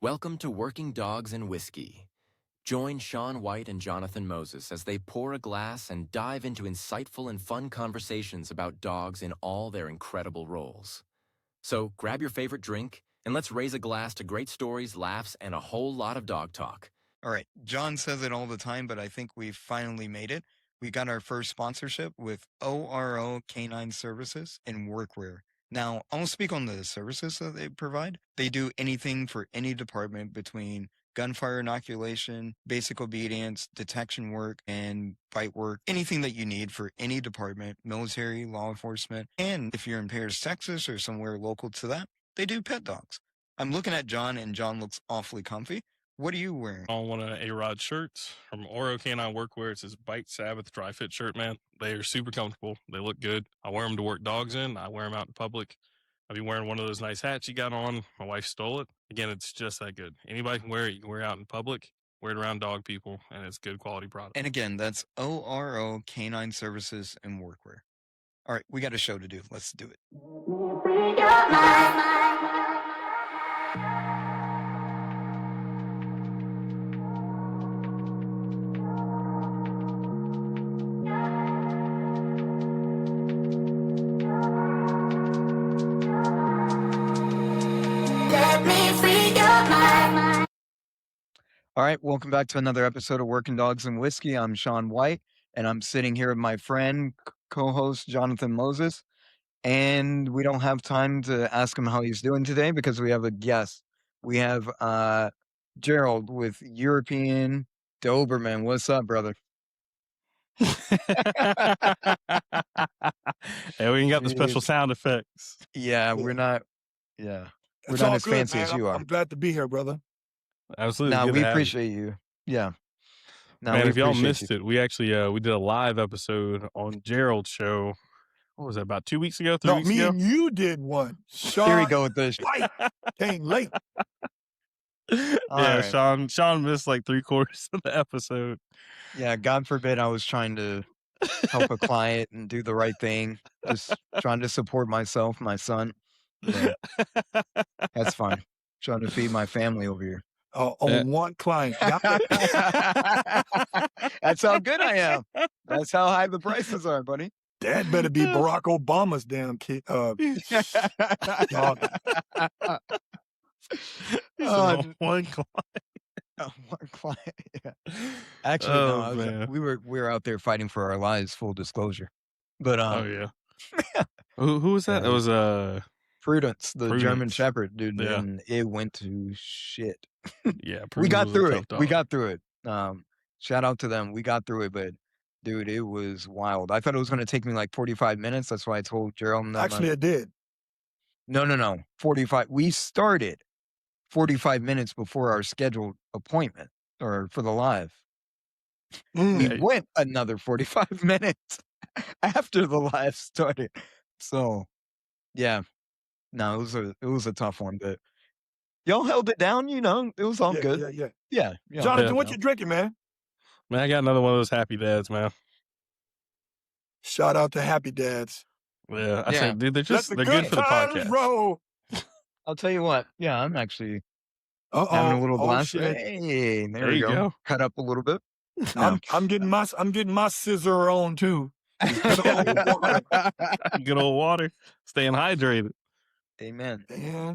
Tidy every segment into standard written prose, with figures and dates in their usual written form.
Welcome to Working Dogs and Whiskey. Join Sean White and Jonathan Moses as they pour a glass and dive into insightful and fun conversations about dogs in all their incredible roles. So grab your favorite drink and let's raise a glass to great stories, laughs, and a whole lot of dog talk. All right. John says it all the time, but I think we finally made it. We got our first sponsorship with ORO Canine Services and Workwear. Now, I'll speak on the services that they provide. They do anything for any department between gunfire inoculation, basic obedience, detection work, and bite work. Anything that you need for any department, military, law enforcement. And if you're in Paris, Texas, or somewhere local to that, they do pet dogs. I'm looking at John, and John looks awfully comfy. What are you wearing? On one of A-Rod shirts from Oro Canine Workwear. It's his Bite Sabbath dry fit shirt, man. They are super comfortable. They look good. I wear them to work dogs in. I wear them out in public. I'll be wearing one of those nice hats you got on. My wife stole it. Again, it's just that good. Anybody can wear it. You can wear it out in public, wear it around dog people, and it's good quality product. And again, that's ORO Canine Services and Workwear. All right, we got a show to do. Let's do it. All right, welcome back to another episode of Working Dogs and Whiskey. I'm Sean White, and I'm sitting here with my friend, co-host Jonathan Moses. And we don't have time to ask him how he's doing today because we have a guest. We have Gerald with European Doberman. What's up, brother? Hey, we ain't got the special sound effects. Yeah, we're not. Yeah, we're It's not all as good, fancy man. as you are. I'm glad to be here, brother. Absolutely. No, good we to have you. appreciate you. Yeah. No, Man, we if y'all appreciate missed you. it, we actually we did a live episode on Gerald's show. What was that, about 2 weeks ago, 3 No, weeks me ago? and you did one. Sean Here we go with this. White came late. Yeah, right. Sean missed like 3/4 of the episode. Yeah, God forbid I was trying to help a client and do the right thing. Just trying to support myself, my son. But that's fine. Trying to feed my family over here. On one client. That's how good I am. That's how high the prices are, buddy. That better be Barack Obama's damn kid. One client. One client. Yeah. Actually, no, we were out there fighting for our lives. Full disclosure, but oh yeah. Who was that? It was Prudence, the Prudence. German Shepherd, dude, Yeah. and it went to shit. Yeah, we got Prudence was a through tough it. dog. We got through it. Shout out to them. We got through it, but dude, it was wild. I thought it was going to take me like 45 minutes. That's why I told Gerald. Actually, it did. No. 45. We started 45 minutes before our scheduled appointment or for the live. We went another 45 minutes after the live started. So, yeah. No, it was a tough one, but y'all held it down, you know. It was all good. Yeah. Jonathan, what you drinking, man? Man, I got another one of those happy dads, man. Shout out to Happy Dads. Yeah, I said, dude, they're good for the podcast. Roll. I'll tell you what. Yeah, I'm actually having a little glass. Hey, there you go. Cut up a little bit. No. I'm getting my scissor on too. Good old water. Staying hydrated. Amen. Yeah.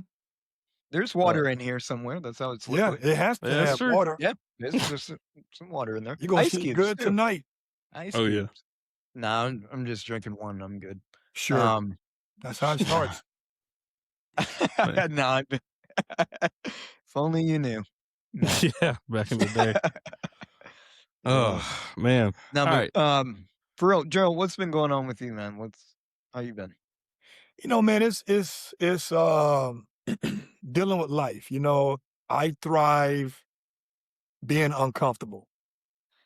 There's water in here somewhere. That's how it's liquid. Yeah, it has to have water. Yeah, there's some water in there. You're going to sleep good tonight. Ice cubes. Yeah. No, I'm just drinking one. I'm good. Sure. That's how it starts. No, if only you knew. No. Yeah, back in the day. Oh, man. No, but, for real, Gerald, what's been going on with you, man? How you been? You know, man, it's dealing with life. You know, I thrive being uncomfortable,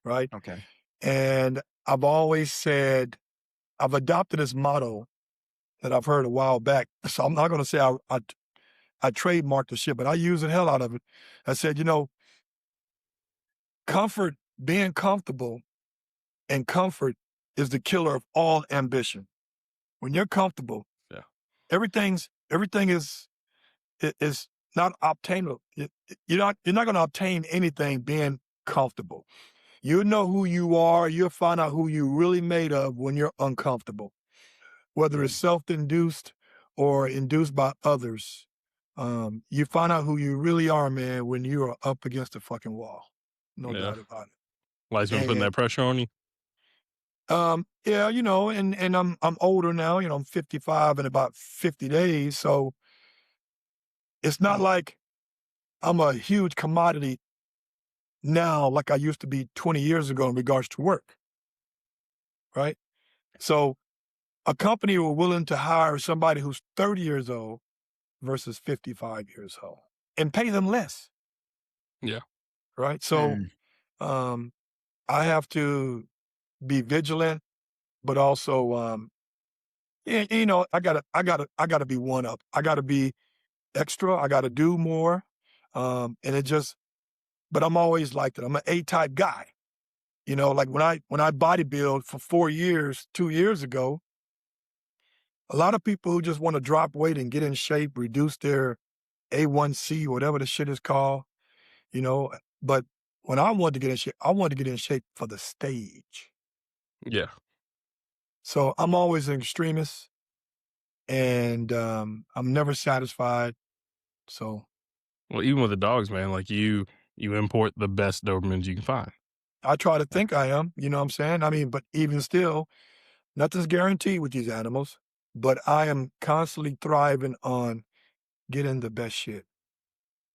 right? Okay. And I've always said, I've adopted this motto that I've heard a while back. So I'm not going to say I trademarked the shit, but I use the hell out of it. I said, you know, being comfortable and comfort is the killer of all ambition. When you're comfortable, everything is not obtainable. You're not going to obtain anything being comfortable. You know who you are. You'll find out who you're really made of when you're uncomfortable, whether it's self-induced or induced by others. You find out who you really are, man, when you are up against the fucking wall. No Yeah. doubt about it. Life's been putting that pressure on you. Yeah, and I'm older now. I'm 55 in about 50 days, so it's not like I'm a huge commodity now like I used to be 20 years ago in regards to work, right? So a company were willing to hire somebody who's 30 years old versus 55 years old and pay them less. Yeah. Right. So I have to be vigilant, but also I gotta be one up. I gotta be extra. I gotta do more. But I'm always like that. I'm an A-type guy. Like when I bodybuild for 4 years, 2 years ago, a lot of people who just want to drop weight and get in shape, reduce their A1C, whatever the shit is called, but when I wanted to get in shape, I wanted to get in shape for the stage. Yeah. So I'm always an extremist, and I'm never satisfied. So, well, even with the dogs, man, like you import the best Dobermans you can find. I try to think I am, you know what I'm saying? I mean, but even still, nothing's guaranteed with these animals, but I am constantly thriving on getting the best shit.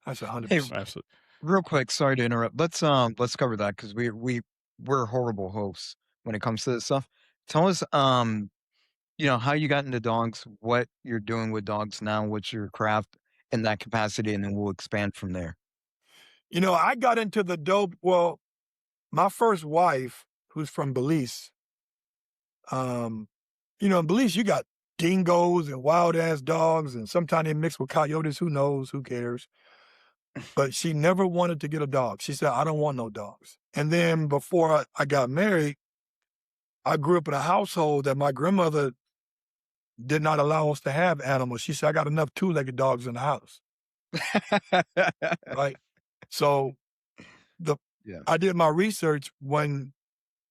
That's 100%. Hey, Absolutely. real quick, sorry to interrupt. Let's cover that because we're horrible hosts when it comes to this stuff. Tell us how you got into dogs, what you're doing with dogs now, what's your craft in that capacity, and then we'll expand from there. I got into well, my first wife, who's from Belize, in Belize, you got dingoes and wild ass dogs, and sometimes they mix with coyotes. Who knows? Who cares? But she never wanted to get a dog. She said, I don't want no dogs. And then before I got married, I grew up in a household that my grandmother did not allow us to have animals. She said, I got enough two-legged dogs in the house. Right? So I did my research when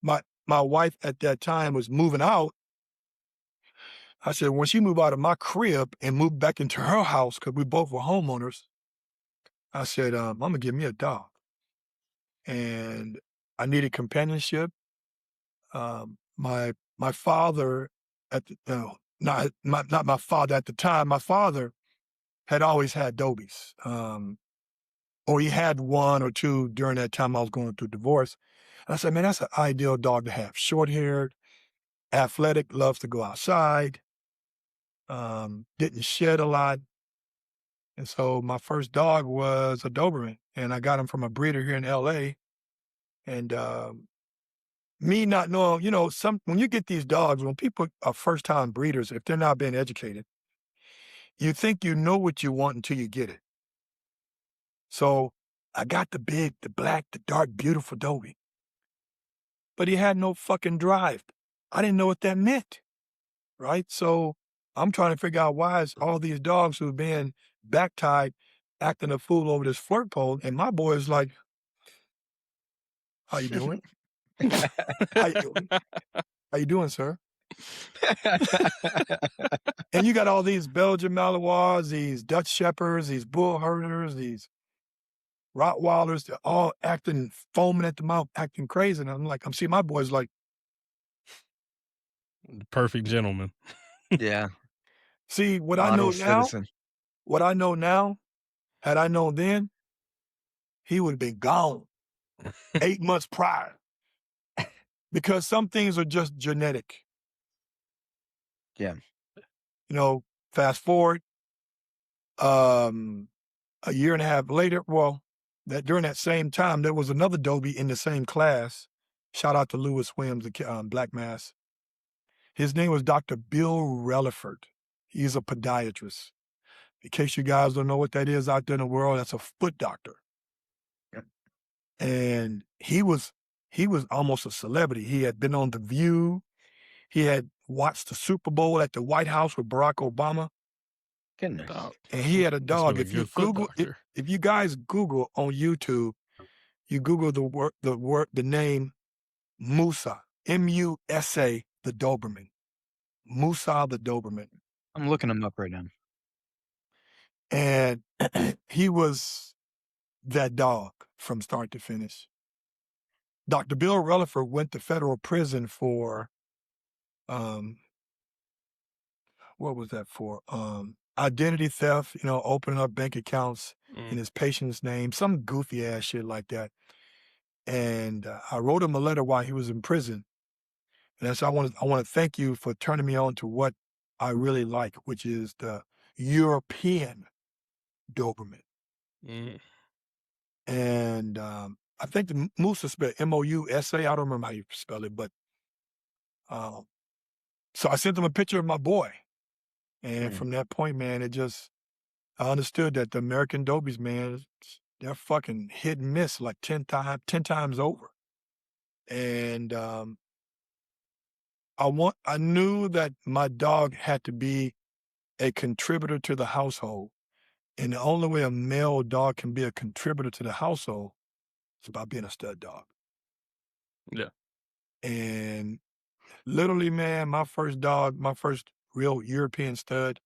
my wife at that time was moving out. I said, when she moved out of my crib and moved back into her house, because we both were homeowners, I said, I'm going to get me a dog. And I needed companionship. My father not my father at the time, my father had always had Dobies. Or he had one or two during that time I was going through divorce. And I said, man, that's an ideal dog to have. Short-haired, athletic, loves to go outside, didn't shed a lot. And so my first dog was a Doberman, and I got him from a breeder here in LA. And me not knowing, when you get these dogs, when people are first-time breeders, if they're not being educated, you think you know what you want until you get it. So I got the big, the black, the dark, beautiful Dobie. But he had no fucking drive. I didn't know what that meant, right? So I'm trying to figure out why is all these dogs who've been back-tied acting a fool over this flirt pole, and my boy is like, how you doing? How you doing? How you doing, sir? And you got all these Belgian Malinois, these Dutch Shepherds, these Bull Herders, these Rottweilers, they're all acting, foaming at the mouth, acting crazy. And I'm seeing my boys like, the perfect gentleman. Yeah. See, what Model I know citizen. now, had I known then, he would have been gone 8 months prior. Because some things are just genetic. Yeah. Fast forward, a year and a half later, during that same time, there was another Dobie in the same class. Shout out to Lewis Williams, the Black Mass. His name was Dr. Bill Relaford. He's a podiatrist. In case you guys don't know what that is out there in the world, that's a foot doctor. Yep. And he was almost a celebrity. He had been on The View. He had watched the Super Bowl at the White House with Barack Obama. Goodness. Dog. and he had a Must dog. been a If you good foot Google, doctor. if you guys Google on YouTube, you Google the name Musa, Musa, the Doberman, Musa the Doberman, I'm looking him up right now. and he was that dog from start to finish. Dr. Bill Rutherford went to federal prison for, what was that for? Identity theft, opening up bank accounts in his patient's name, some goofy ass shit like that. And I wrote him a letter while he was in prison. And that's, I want to thank you for turning me on to what I really like, which is the European Doberman. Mm. And I think the Musa spelled Mousa. I don't remember how you spell it, but so I sent him a picture of my boy. And from that point, man, I understood that the American Dobies, man, they're fucking hit and miss like 10 times over. And I knew that my dog had to be a contributor to the household. And the only way a male dog can be a contributor to the household is about being a stud dog. Yeah. And literally, man, my first real European stud,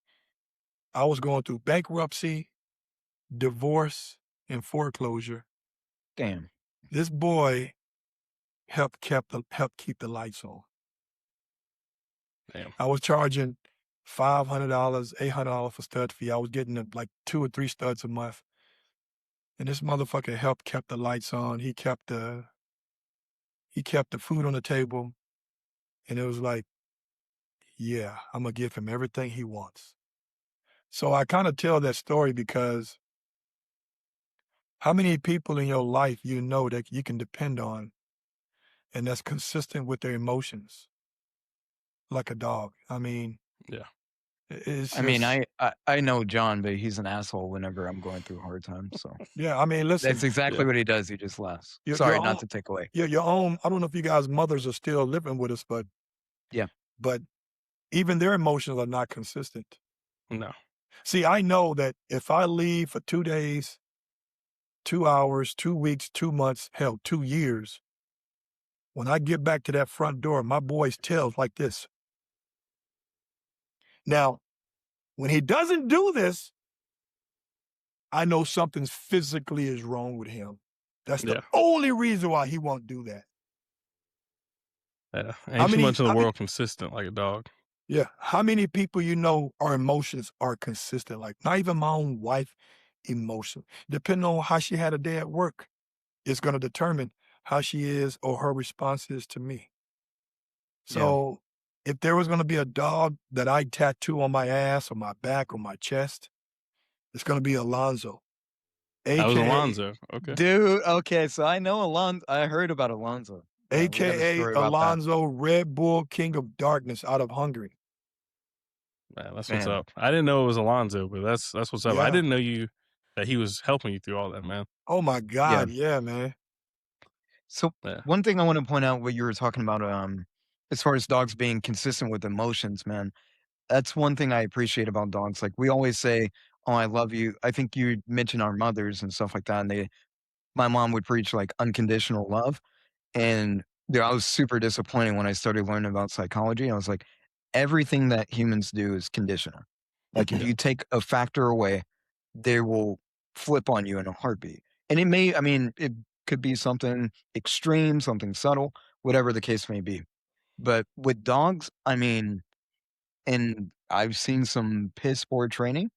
I was going through bankruptcy, divorce, and foreclosure. Damn. This boy helped keep the lights on. Damn. I was charging $500, $800 for stud fee. I was getting like 2 or 3 studs a month. And this motherfucker kept the lights on. He kept the food on the table. And it was like, yeah, I'm gonna give him everything he wants. So I kind of tell that story because how many people in your life that you can depend on and that's consistent with their emotions, like a dog? I mean, Yeah. it's I mean, just, I know John, but he's an asshole whenever I'm going through hard times. So yeah. I mean, listen, that's exactly Yeah. what he does. He just laughs. Your- Sorry, your not own- to take away. your own. I don't know if you guys' mothers are still living with us, but Yeah. but even their emotions are not consistent. No. See, I know that if I leave for 2 days, 2 hours, 2 weeks, 2 months, hell, 2 years, when I get back to that front door, my boy's tail's like this. Now, when he doesn't do this, I know something physically is wrong with him. That's the Yeah. only reason why he won't do that. Yeah. How Ain't too many- much of the how many- world consistent like a dog. Yeah. How many people our emotions are consistent? Like, not even my own wife emotion. Depending on how she had a day at work, it's going to determine how she is or her response is to me. So if there was going to be a dog that I tattoo on my ass or my back or my chest, it's going to be Alonzo. That was AKA, Alonzo. Okay. Dude, okay, so I know Alonzo. I heard about Alonzo. We have a AKA story about that. Alonzo, Red Bull, King of Darkness out of Hungary. Man, that's what's Man. up. I didn't know it was Alonzo, but that's what's up. Yeah. I didn't know that he was helping you through all that, man. Oh my God, yeah, man. So Yeah. one thing I want to point out what you were talking about, as far as dogs being consistent with emotions, man, that's one thing I appreciate about dogs. Like we always say, "Oh, I love you." I think you mentioned our mothers and stuff like that, and my mom would preach like unconditional love, and I was super disappointed when I started learning about psychology. I was like, everything that humans do is conditional. Like if Yeah. you take a factor away, they will flip on you in a heartbeat. And it could be something extreme, something subtle, whatever the case may be. But with dogs, and I've seen some piss poor training,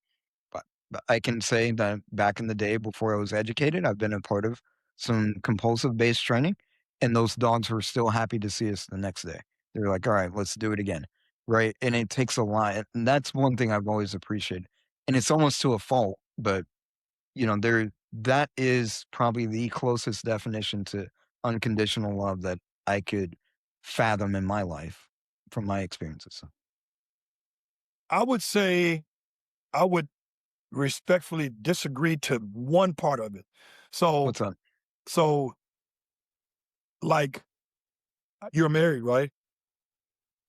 but I can say that back in the day before I was educated, I've been a part of some compulsive based training, and those dogs were still happy to see us the next day. They're like, all right, let's do it again. Right. And it takes a lot. And that's one thing I've always appreciated. And it's almost to a fault, but that is probably the closest definition to unconditional love that I could fathom in my life from my experiences. I would say I would respectfully disagree to one part of it. So, What's up? like, you're married, right?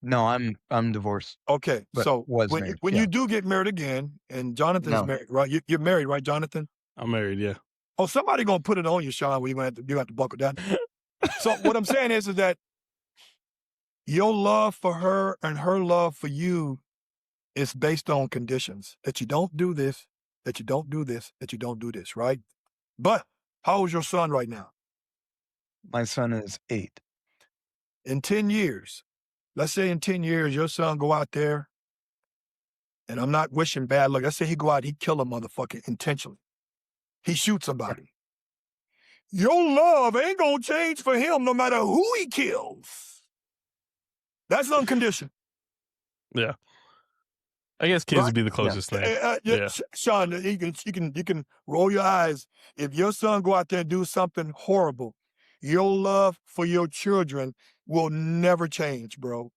No, I'm divorced, Okay, but so was when married. when Yeah. you do get married again, and Jonathan's No. married, right? You're married, right, Jonathan? I'm married, yeah. Oh, somebody gonna put it on you, Sean. Where you have to buckle down. So what I'm saying is that your love for her and her love for you is based on conditions. That you don't do this, that you don't do this, that you don't do this, right? But how old's your son right now? My son is 8. In 10 years, let's say in 10 years, your son go out there, and I'm not wishing bad luck. Let's say he go out, he kill a motherfucker intentionally. He shoots Yeah. somebody. Your love ain't gonna change for him no matter who he kills. That's unconditional. Yeah. I guess kids Right? would be the closest thing. Yeah. Sean, you can roll your eyes. If your son go out there and do something horrible, your love for your children will never change, bro.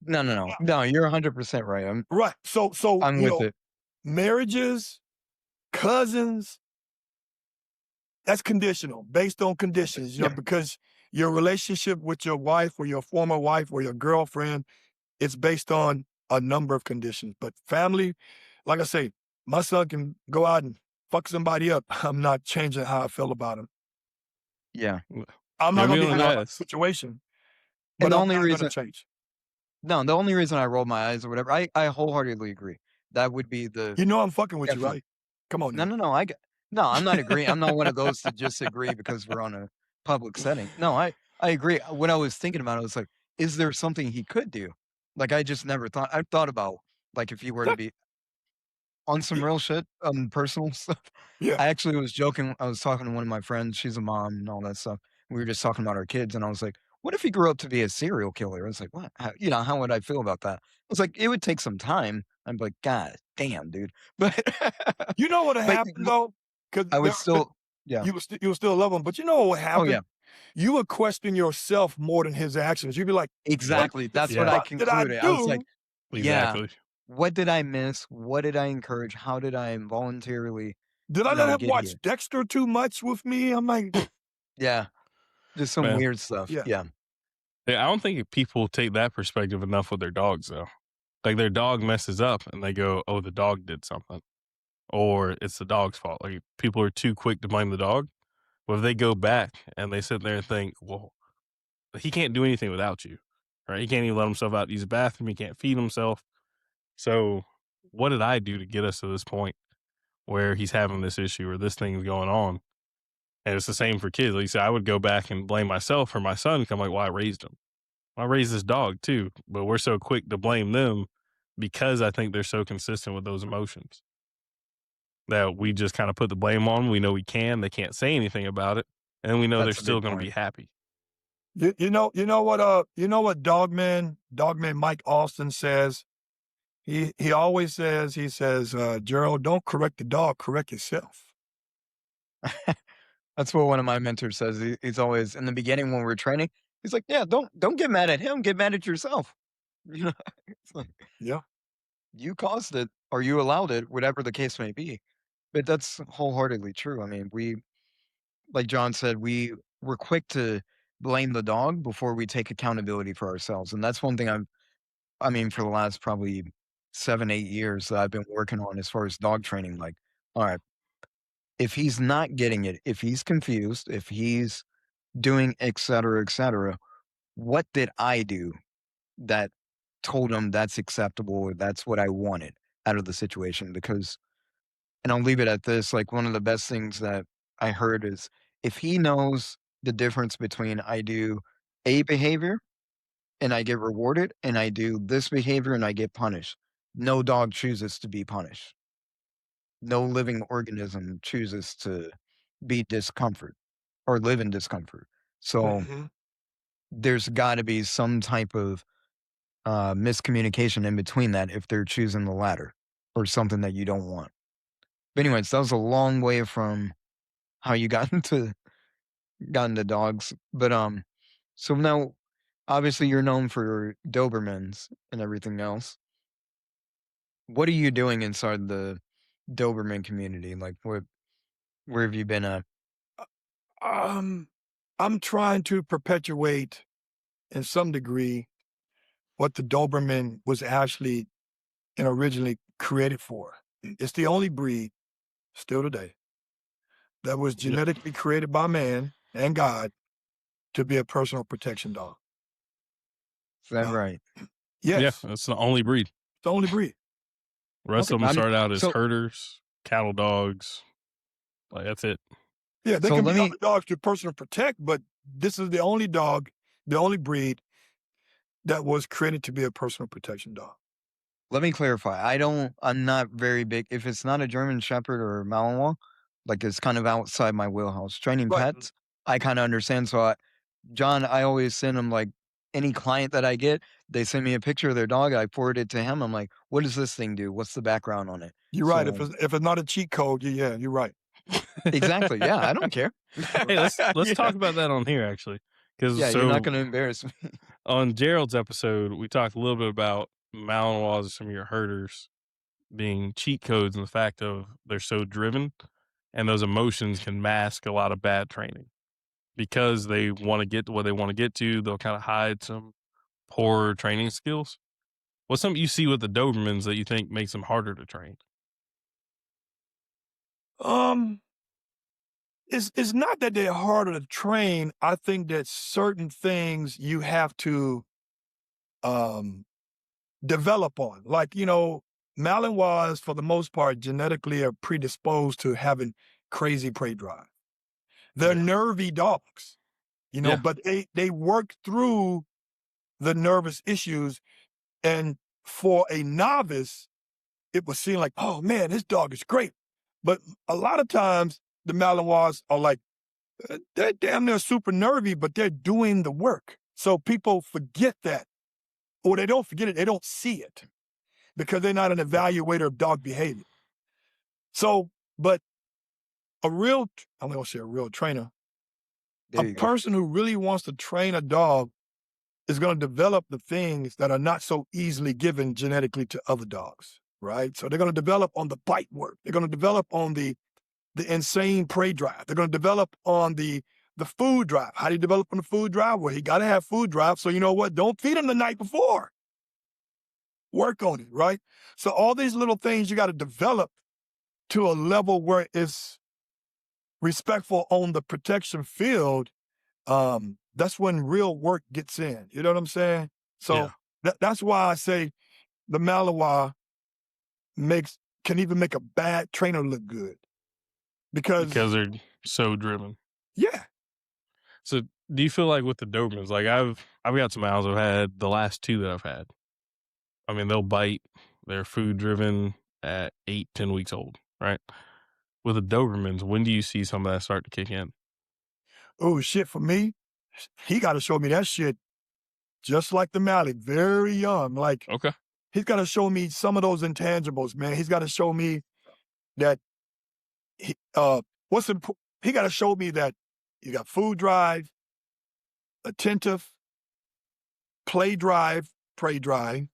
No. No, you're 100% right. Right. So I'm with it. marriages, cousins, that's conditional, based on conditions, Yeah. because your relationship with your wife or your former wife or your girlfriend, it's based on a number of conditions. But family, like I say, my son can go out and fuck somebody up. I'm not changing how I feel about him. Yeah. I'm not Maybe gonna on be in that. a situation, And but the I'm only not reason gonna change. No, the only reason I rolled my eyes or whatever, I wholeheartedly agree. That would be the You know I'm fucking with you, definite right? Come on now. No, no, I'm not agreeing. I'm not one of those to just agree because we're on a public setting. No, I agree. When I was thinking about it, I was like, is there something he could do? Like, I just never thought. I thought about, like, if he were to That- be on some real shit, personal stuff. yeah. I actually was joking. I was talking to one of my friends. She's a mom and all that stuff. We were just talking about our kids, and I was like, "What if he grew up to be a serial killer?" I was like, "What? How would I feel about that?" I was like, "It would take some time." I'm like, "God damn, dude!" But You know what but happened though? I would still, yeah. you would still love him, but you know what Oh happened? yeah, You would question yourself more than his actions. You'd be like, what exactly. the That's what Yeah. I fuck did I concluded. I was like, do? "Yeah, Exactly. what did I miss? What did I encourage? How did I involuntarily, Did I let him get watch here?" Dexter too much with me? I'm like, Yeah, just some Man. weird stuff. yeah. Yeah, Yeah, I don't think people take that perspective enough with their dogs, though. Like, their dog messes up and they go, oh, the dog did something. Or it's the dog's fault. Like, people are too quick to blame the dog. But if they go back and they sit there and think, well, he can't do anything without you, right? He can't even let himself out to use the bathroom. He can't feed himself. So what did I do to get us to this point where he's having this issue or this thing's going on? And it's the same for kids. Like you said, I would go back and blame myself for my son. I'm like, well, I raised him. I raised this dog too. But we're so quick to blame them because I think they're so consistent with those emotions that we just kind of put the blame on 'em. We know we can. They can't say anything about it. And we know they're that's a still big going to point. be happy. You know what Dogman Mike Austin says? He always says, Gerald, don't correct the dog, correct yourself. That's what one of my mentors says. He's always in the beginning when we're training. He's like, "Yeah, don't get mad at him. Get mad at yourself." You know, it's like Yeah. you caused it or you allowed it, whatever the case may be. But that's wholeheartedly true. I mean, like John said, we're quick to blame the dog before we take accountability for ourselves, and that's one thing I mean, for the last probably 7, 8 years that I've been working on as far as dog training. Like, all right, if he's not getting it, if he's confused, if he's doing et cetera, what did I do that told him that's acceptable or that's what I wanted out of the situation? Because, and I'll leave it at this, like one of the best things that I heard is if he knows the difference between I do a behavior and I get rewarded and I do this behavior and I get punished, no dog chooses to be punished. No living organism chooses to be discomfort or live in discomfort. So Mhm. there's got to be some type of miscommunication in between that if they're choosing the latter or something that you don't want. But anyways, that was a long way from how you got into dogs. But so now obviously you're known for Dobermans and everything else. What are you doing inside the Doberman community? Like where have you been at? I'm trying to perpetuate in some degree what the Doberman was actually and originally created for. It's the only breed, still today, that was Yep. genetically created by man and God to be a personal protection dog. Is that Uh, right? Yeah, Yes, that's the only breed. it's the only breed. The rest Okay. of them I mean, start out as so herders, cattle dogs. Like that's it. Yeah, they so can let be me other dogs to personal protect, but this is the only dog, the only breed that was created to be a personal protection dog. let me clarify. I'm not very big. If it's not a German Shepherd or Malinois, like it's kind of outside my wheelhouse. Training Right. pets, I kind of understand. So John, I always send him like any client that I get, they send me a picture of their dog. I forward it to him. I'm like, what does this thing do? What's the background on it? You're right. So If it's not a cheat code, yeah, you're right. exactly. Yeah, I don't care. Hey, let's Yeah. talk about that on here actually, because Yeah, you're not going to embarrass me. on Gerald's episode, we talked a little bit about Malinois and some of your herders being cheat codes and the fact of they're so driven, and those emotions can mask a lot of bad training because they want to get to what they want to get to. They'll kind of hide some poor training skills. What's something you see with the Dobermans that you think makes them harder to train? It's not that they're harder to train. I think that certain things you have to develop on. Like, Malinois, for the most part, genetically are predisposed to having crazy prey drive. They're Yeah. nervy dogs, Yeah. but they work through the nervous issues. And for a novice, it would seem like, oh man, this dog is great. But a lot of times the Malinois are like, they're damn near super nervy, but they're doing the work. So people forget that. Or they don't forget it, they don't see it because they're not an evaluator of dog behavior. So, but I'm not gonna say a real trainer, There a you go. person who really wants to train a dog is going to develop the things that are not so easily given genetically to other dogs, right? So they're going to develop on the bite work. They're going to develop on the insane prey drive. They're going to develop on the food drive. How do you develop on the food drive? Well, he got to have food drive. So you know what? Don't feed him the night before. Work on it, right? So all these little things you got to develop to a level where it's respectful on the protection field. That's when real work gets in. You know what I'm saying? So that's why I say the Malinois can even make a bad trainer look good. Because they're so driven. yeah. So do you feel like with the Dobermans, like I've got some Malinois I've had, the last two that I've had, I mean, they'll bite, they're food driven at 8-10 weeks old, right? With the Dobermans, when do you see some of that start to kick in? Oh shit, for me, he got to show me that shit just like the Mally, very young. Like Okay. he's got to show me some of those intangibles, man. He's got to show me that he got to show me that you got food drive, attentive, play drive, prey drive,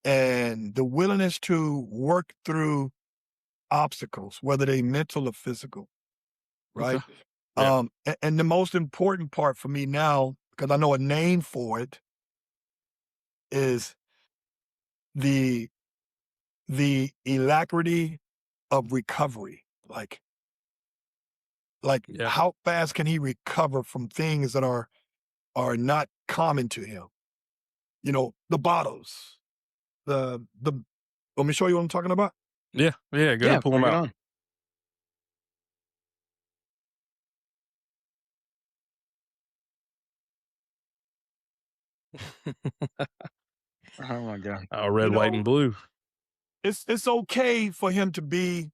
and the willingness to work through obstacles, whether they mental or physical, right? Okay. Yeah. And the most important part for me now, because I know a name for it, is the alacrity of recovery. Like Yeah. how fast can he recover from things that are not common to him? The bottles, the let me show you what I'm talking about. Yeah. Yeah. Go pull them bring it out. on. Oh my God. Red, white, and blue. It's okay for him to be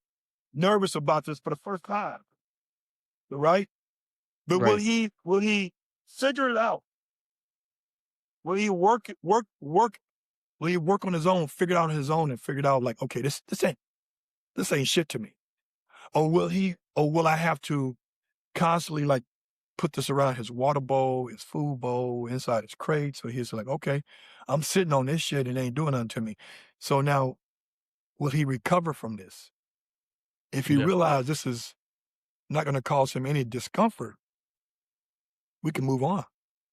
nervous about this for the first time, right? But Right. will he figure it out? Will he work? Will he work on his own, figure it out on his own, and figure it out like, okay, this ain't shit to me? Or will I have to constantly like put this around his water bowl, his food bowl, inside his crate? So he's like, okay, I'm sitting on this shit and it ain't doing nothing to me. So now, will he recover from this? If he realizes this is not going to cause him any discomfort, we can move on.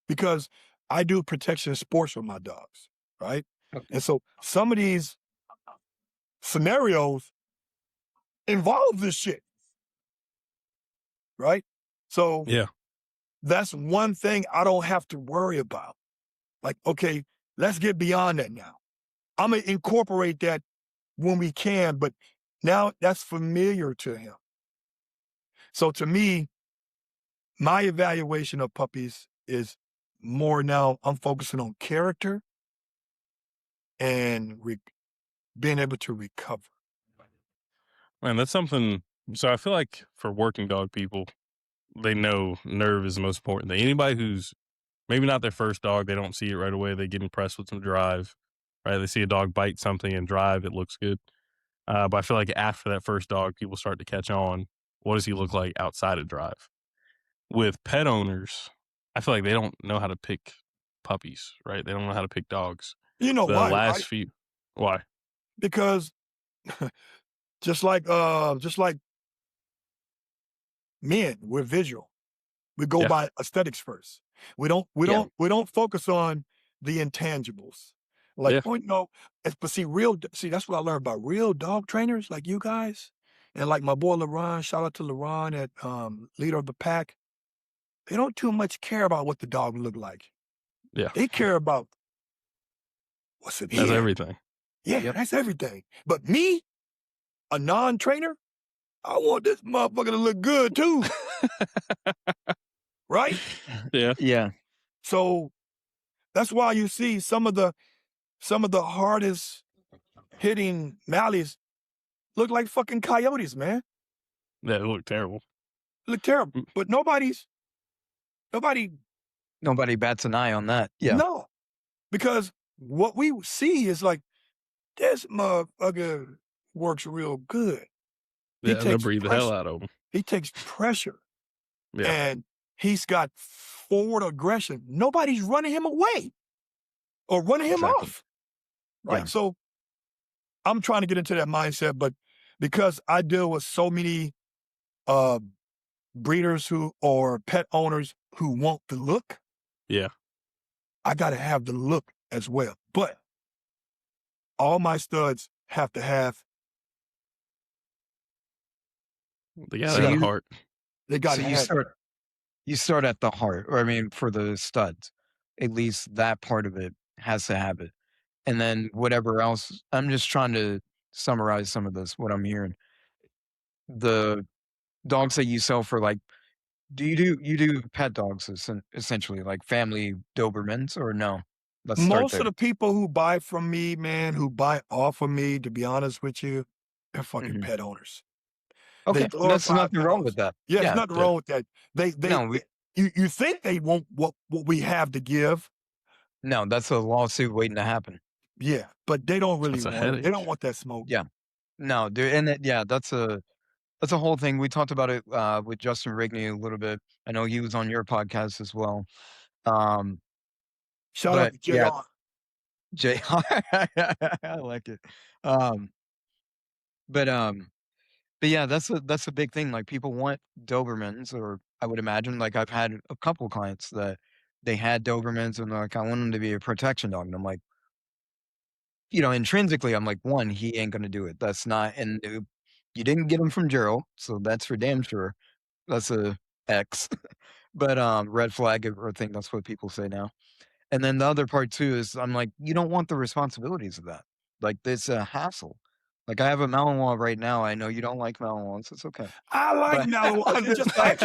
Because I do protection sports with my dogs, right? Okay. And so some of these scenarios involve this shit, right? So Yeah. that's one thing I don't have to worry about. Like, okay, let's get beyond that now. I'm going to incorporate that when we can, but now that's familiar to him. So to me, my evaluation of puppies is more now I'm focusing on character and being able to recover. Man, that's something. So I feel like for working dog people, they know nerve is the most important thing. Anybody who's maybe not their first dog, they don't see it right away. They get impressed with some drive, right? They see a dog bite something and drive, it looks good. But I feel like after that first dog, people start to catch on. What does he look like outside of drive? With pet owners, I feel like they don't know how to pick puppies, right? They don't know how to pick dogs. You know The why, last right? few, why? Because just like men, we're visual. We go Yeah. by aesthetics first. We don't focus on the intangibles. Like, Yeah. oh, no, but see, that's what I learned about real dog trainers like you guys. And like my boy LaRon, shout out to LaRon at Leader of the Pack. They don't too much care about what the dog look like. Yeah. They care about what's in That's here. everything. Yeah, Yep. that's everything. But me, a non-trainer, I want this motherfucker to look good too. Right? Yeah. Yeah. So that's why you see some of the hardest hitting Malleys look like fucking coyotes, man. That looked terrible. Look terrible. But nobody Nobody bats an eye on that. Yeah. no. Because what we see is like, this motherfucker works real good. He Yeah, they'll takes breathe the hell pressure. out of them. He takes pressure. Yeah. And he's got forward aggression. Nobody's running him away or running him Exactly. off. Right? Yeah. So I'm trying to get into that mindset, but because I deal with so many breeders or pet owners who want the look, Yeah. I got to have the look as well. But all my studs have to have, They got So that you- heart. they got So to you have, start at the heart, or I mean, for the studs, at least that part of it has to have it, and then whatever else. I'm just trying to summarize some of this. What I'm hearing, the dogs that you sell for, like, you do pet dogs essentially, like family Dobermans, or no? Let's start most there. of the people who buy from me, man, who buy off of me, to be honest with you, they're fucking Mhm. pet owners. Okay, They there's glorify nothing pet wrong owners. with that. Yeah, there's Yeah, nothing yeah. wrong with that. No, You think they want what we have to give. no, that's a lawsuit waiting to happen. Yeah, but they don't really That's a want it. They headache. don't want that smoke. Yeah. No, dude, and that's a whole thing. We talked about it with Justin Rigney a little bit. I know he was on your podcast as well. Shout out But to yeah, JR. Jay, I like it. But yeah, that's a big thing. Like, people want Dobermans, or I would imagine, like, I've had a couple clients that they had Dobermans and they're like, I want them to be a protection dog, and I'm like, intrinsically, I'm like, one, he ain't gonna do it. That's not, and you didn't get him from Gerald, so that's for damn sure. That's a X. But red flag, or I think that's what people say now. And then the other part too is, I'm like, you don't want the responsibilities of that. Like, it's a hassle. Like, I have a Malinois right now. I know you don't like Malinois. It's okay. I like But Malinois. I'm It's just just like,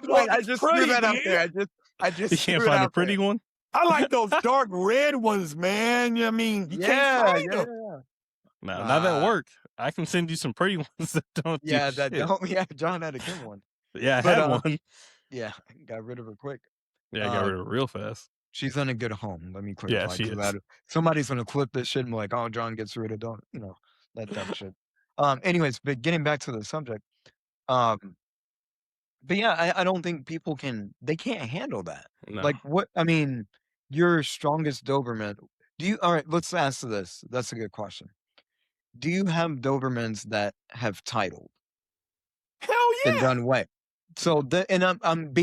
like, I just threw pretty, that out man. there. I just You threw can't it find a out pretty there. one? I like those dark red ones, man. I mean, you can't find them. No, not that Uh, work. I can send you some pretty ones that don't do Yeah, that shit. don't. Yeah, John had a good one. Yeah, I But, had one. Yeah, got rid of her quick. Yeah, I got rid of it real fast. She's in a good home. Let me Yeah, clarify. she 'Cause is. somebody's gonna clip this shit and be like, "Oh, John gets rid of that dumb shit." Anyways, but getting back to the subject, but yeah, I don't think people they can't handle that. No. Like, what I mean, your strongest Doberman. All right, let's ask this. That's a good question. Do you have Dobermans that have titled Hell and yeah. done what? So I'm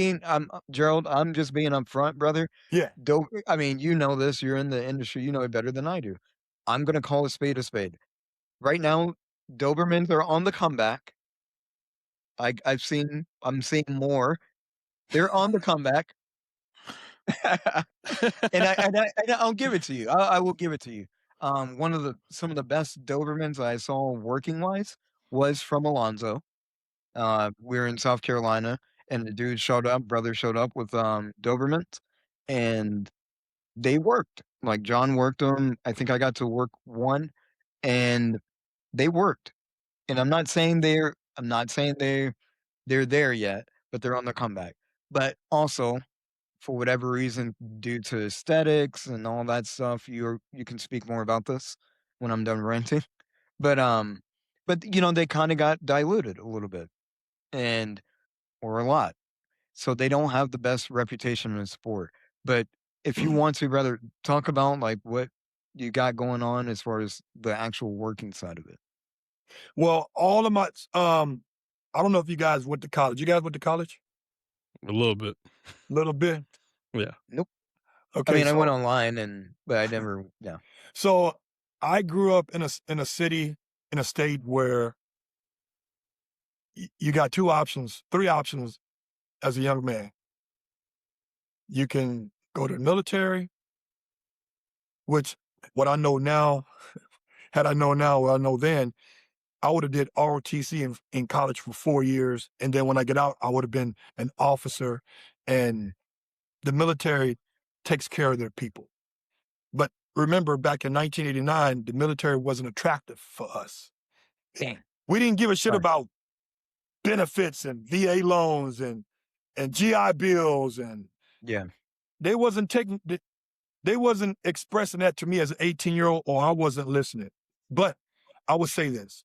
Gerald. I'm just being upfront, brother. Yeah. I mean, you know this. You're in the industry. You know it better than I do. I'm gonna call a spade a spade. Right now, Dobermans are on the comeback. I'm seeing more. They're on the comeback. and I'll give it to you. I will give it to you. Some of the best Dobermans I saw working wise was from Alonzo. We were in South Carolina, and the dude showed up. Brother showed up with Dobermans, and they worked. Like John worked them. I think I got to work one, and they worked. And I'm not saying they're there yet, but they're on the comeback. But also, for whatever reason, due to aesthetics and all that stuff, you can speak more about this when I'm done ranting. But you know, they kind of got diluted a little bit, and or a lot. So they don't have the best reputation in the sport. But if you want to, rather talk about like what you got going on as far as the actual working side of it. Well, all of my I don't know if you guys went to college. You guys went to college? A little bit. A little bit. Yeah. Nope. Okay. I mean, I went online but I never. Yeah. So I grew up in a city, in a state where you got three options as a young man. You can go to the military, which what I know now, had I known now what I know then, I would have did ROTC in college for 4 years. And then when I get out, I would have been an officer, and the military takes care of their people. But remember, back in 1989, the military wasn't attractive for us. Dang. We didn't give a shit Right. about benefits and VA loans and GI bills, and Yeah. they wasn't expressing that to me as an 18-year-old, or I wasn't listening. But I would say this.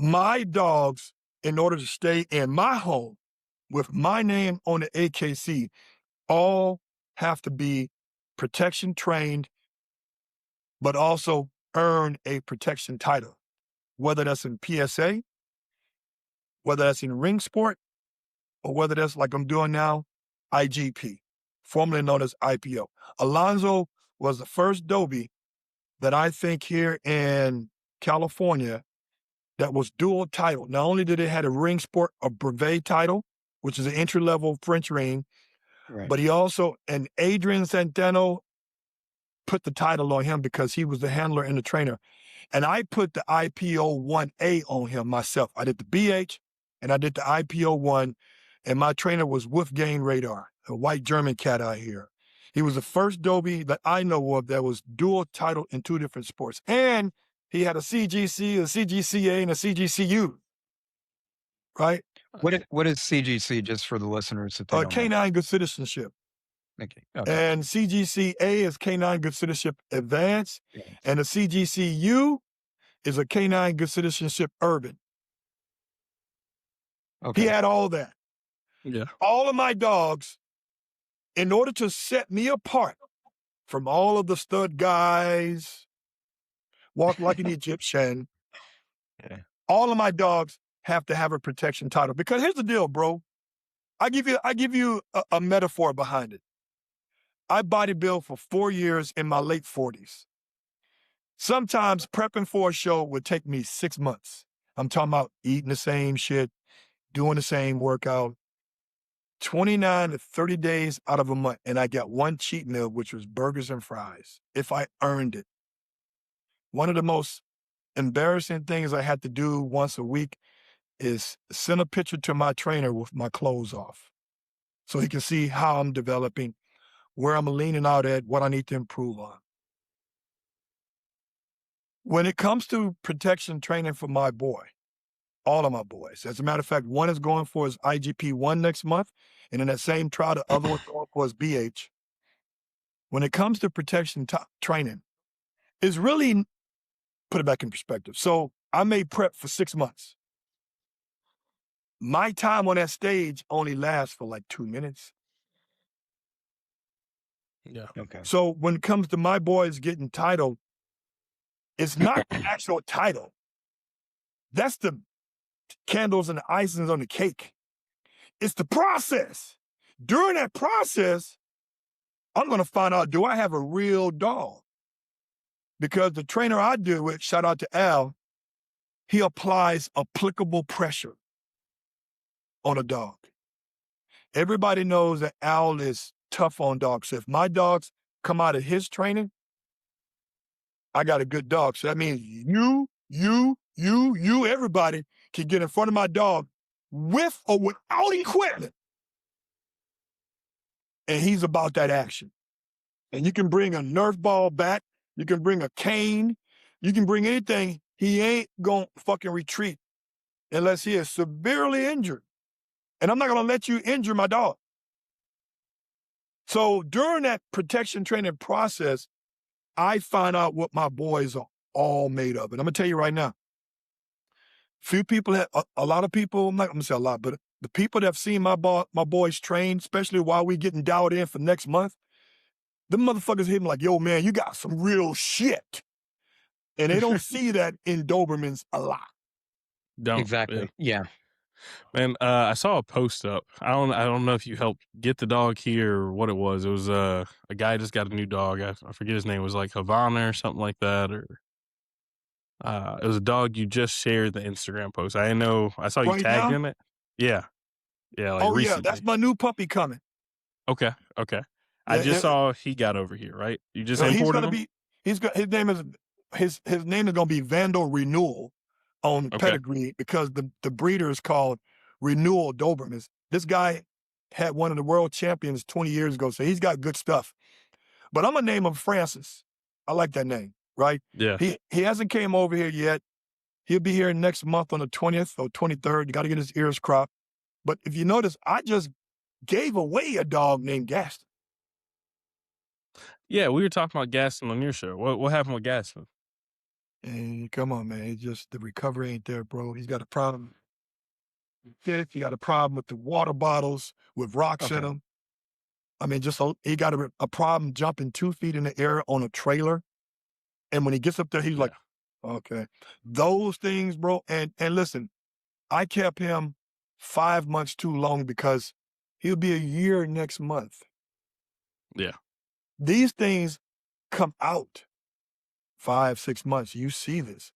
My dogs, in order to stay in my home with my name on the AKC, all have to be protection trained, but also earn a protection title, whether that's in PSA, whether that's in ring sport, or whether that's like I'm doing now, IGP, formerly known as IPO. Alonzo was the first Dobie that I think here in California that was dual title. Not only did it have a ring sport, a brevet title, which is an entry-level French ring, Right. but he also, and Adrian Santano put the title on him because he was the handler and the trainer. And I put the IPO 1A on him myself. I did the BH and I did the IPO 1, and my trainer was Wolfgang Radar, a white German cat out here. He was the first Dobie that I know of that was dual title in 2 different sports. And he had a CGC, a CGCA, and a CGCU, right? What is CGC, just for the listeners if they don't know? Canine Good Citizenship. Okay. And CGCA is Canine Good Citizenship Advanced, and the CGCU is a Canine Good Citizenship Urban. Okay. He had all that. Yeah. All of my dogs, in order to set me apart from all of the stud guys, walk like an Egyptian, Yeah. all of my dogs have to have a protection title. Because here's the deal, bro. I give you a metaphor behind it. I bodybuilt for 4 years in my late 40s. Sometimes prepping for a show would take me 6 months. I'm talking about eating the same shit, doing the same workout, 29 to 30 days out of a month. And I got one cheat meal, which was burgers and fries, if I earned it. One of the most embarrassing things I had to do once a week is send a picture to my trainer with my clothes off so he can see how I'm developing, where I'm leaning out at, what I need to improve on. When it comes to protection training for my boy, all of my boys, as a matter of fact, one is going for his IGP 1 next month, and in that same trial, the other one's going for his BH. When it comes to protection training, it's really, put it back in perspective. So I may prep for 6 months. My time on that stage only lasts for like 2 minutes. Yeah. Okay. So when it comes to my boys getting title, it's not the actual title. That's the candles and the icings on the cake. It's the process. During that process, I'm going to find out, do I have a real dog? Because the trainer I deal with, shout out to Al, he applies applicable pressure on a dog. Everybody knows that Al is tough on dogs. So if my dogs come out of his training, I got a good dog. So that means you, everybody can get in front of my dog with or without equipment. And he's about that action. And you can bring a Nerf ball back. You can bring a cane. You can bring anything. He ain't going to fucking retreat unless he is severely injured. And I'm not going to let you injure my dog. So during that protection training process, I find out what my boys are all made of. And I'm going to tell you right now, few people, a lot of people, I'm not going to say a lot, but the people that have seen my boys train, especially while we getting dialed in for next month, them motherfuckers hit me like, yo, man, you got some real shit. And they don't see that in Dobermans a lot. Don't. Exactly. Yeah. Man, I saw a post up. I don't know if you helped get the dog here or what it was. It was a guy just got a new dog. I forget his name. It was like Havana or something like that. Or it was a dog you just shared the Instagram post. I know. I saw you Right tagged now? in it. Yeah. Like Oh, recently. yeah, that's my new puppy coming. Okay. I Yeah, just saw he got over here, right? You just so imported him? his name is gonna be Vandal Renewal on Okay. pedigree because the breeder is called Renewal Dobermans. This guy had one of the world champions 20 years ago, so he's got good stuff. But I'm gonna name him Francis. I like that name, right? Yeah. He hasn't came over here yet. He'll be here next month on the 20th or 23rd. You got to get his ears cropped. But if you notice, I just gave away a dog named Gaston. Yeah, we were talking about Gaston on your show. What happened with Gaston? And come on, man. It's just the recovery ain't there, bro. He's got a problem. He got a problem with the water bottles with rocks in them. I mean, he got a problem jumping 2 feet in the air on a trailer. And when he gets up there, he's like, okay. Those things, bro. And listen, I kept him 5 months too long because he'll be a year next month. Yeah. These things come out 5, 6 months. You see this.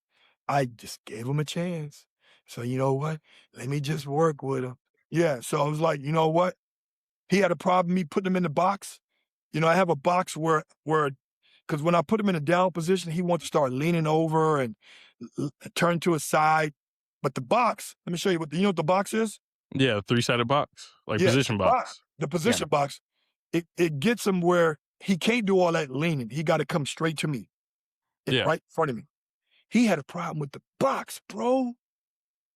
I just gave him a chance. So you know what? Let me just work with him. Yeah. So I was like, you know what? He had a problem me putting him in the box. You know, I have a box where because when I put him in a down position, he wants to start leaning over and turn to his side. But the box, let me show you you know what the box is? Yeah, 3-sided box, like position box. The position box, it gets him where he can't do all that leaning. He got to come straight to me, right in front of me. He had a problem with the box, bro.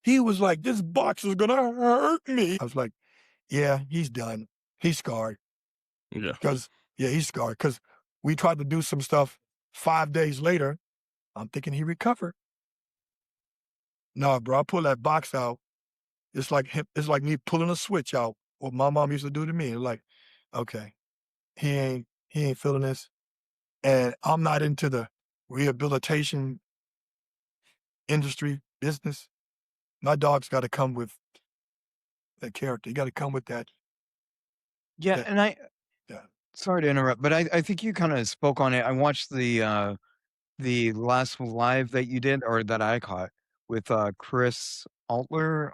He was like, this box is going to hurt me. I was like, yeah, he's done. He's scarred. Yeah. He's scarred. Because we tried to do some stuff 5 days later. I'm thinking he recovered. No, bro, I pull that box out. It's like me pulling a switch out. What my mom used to do to me. It's like, okay, he ain't feeling this. And I'm not into the rehabilitation industry business. My dog's got to come with that character. You got to come with that. Yeah, and sorry to interrupt, but I think you kind of spoke on it. I watched the last live that you did, or that I caught, with Chris Alter.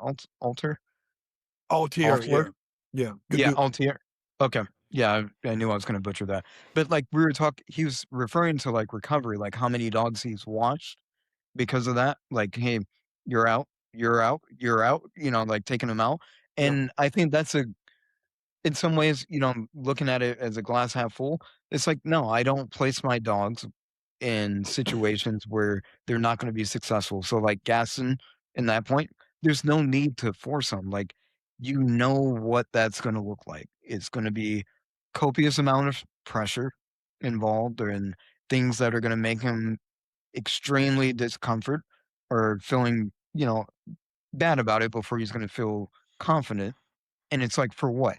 Altier, yeah. Good dude. Altier. Okay. Yeah, I knew I was going to butcher that. But like we were talking, he was referring to like recovery, like how many dogs he's watched because of that. Like, hey, you're out, like taking them out. And I think that's in some ways, looking at it as a glass half full, it's like, no, I don't place my dogs in situations where they're not going to be successful. So like Gaston, in that point, there's no need to force them. Like, you know what that's going to look like. It's going to be copious amount of pressure involved, or in things that are going to make him extremely discomfort or feeling, bad about it before he's going to feel confident. And it's like, for what?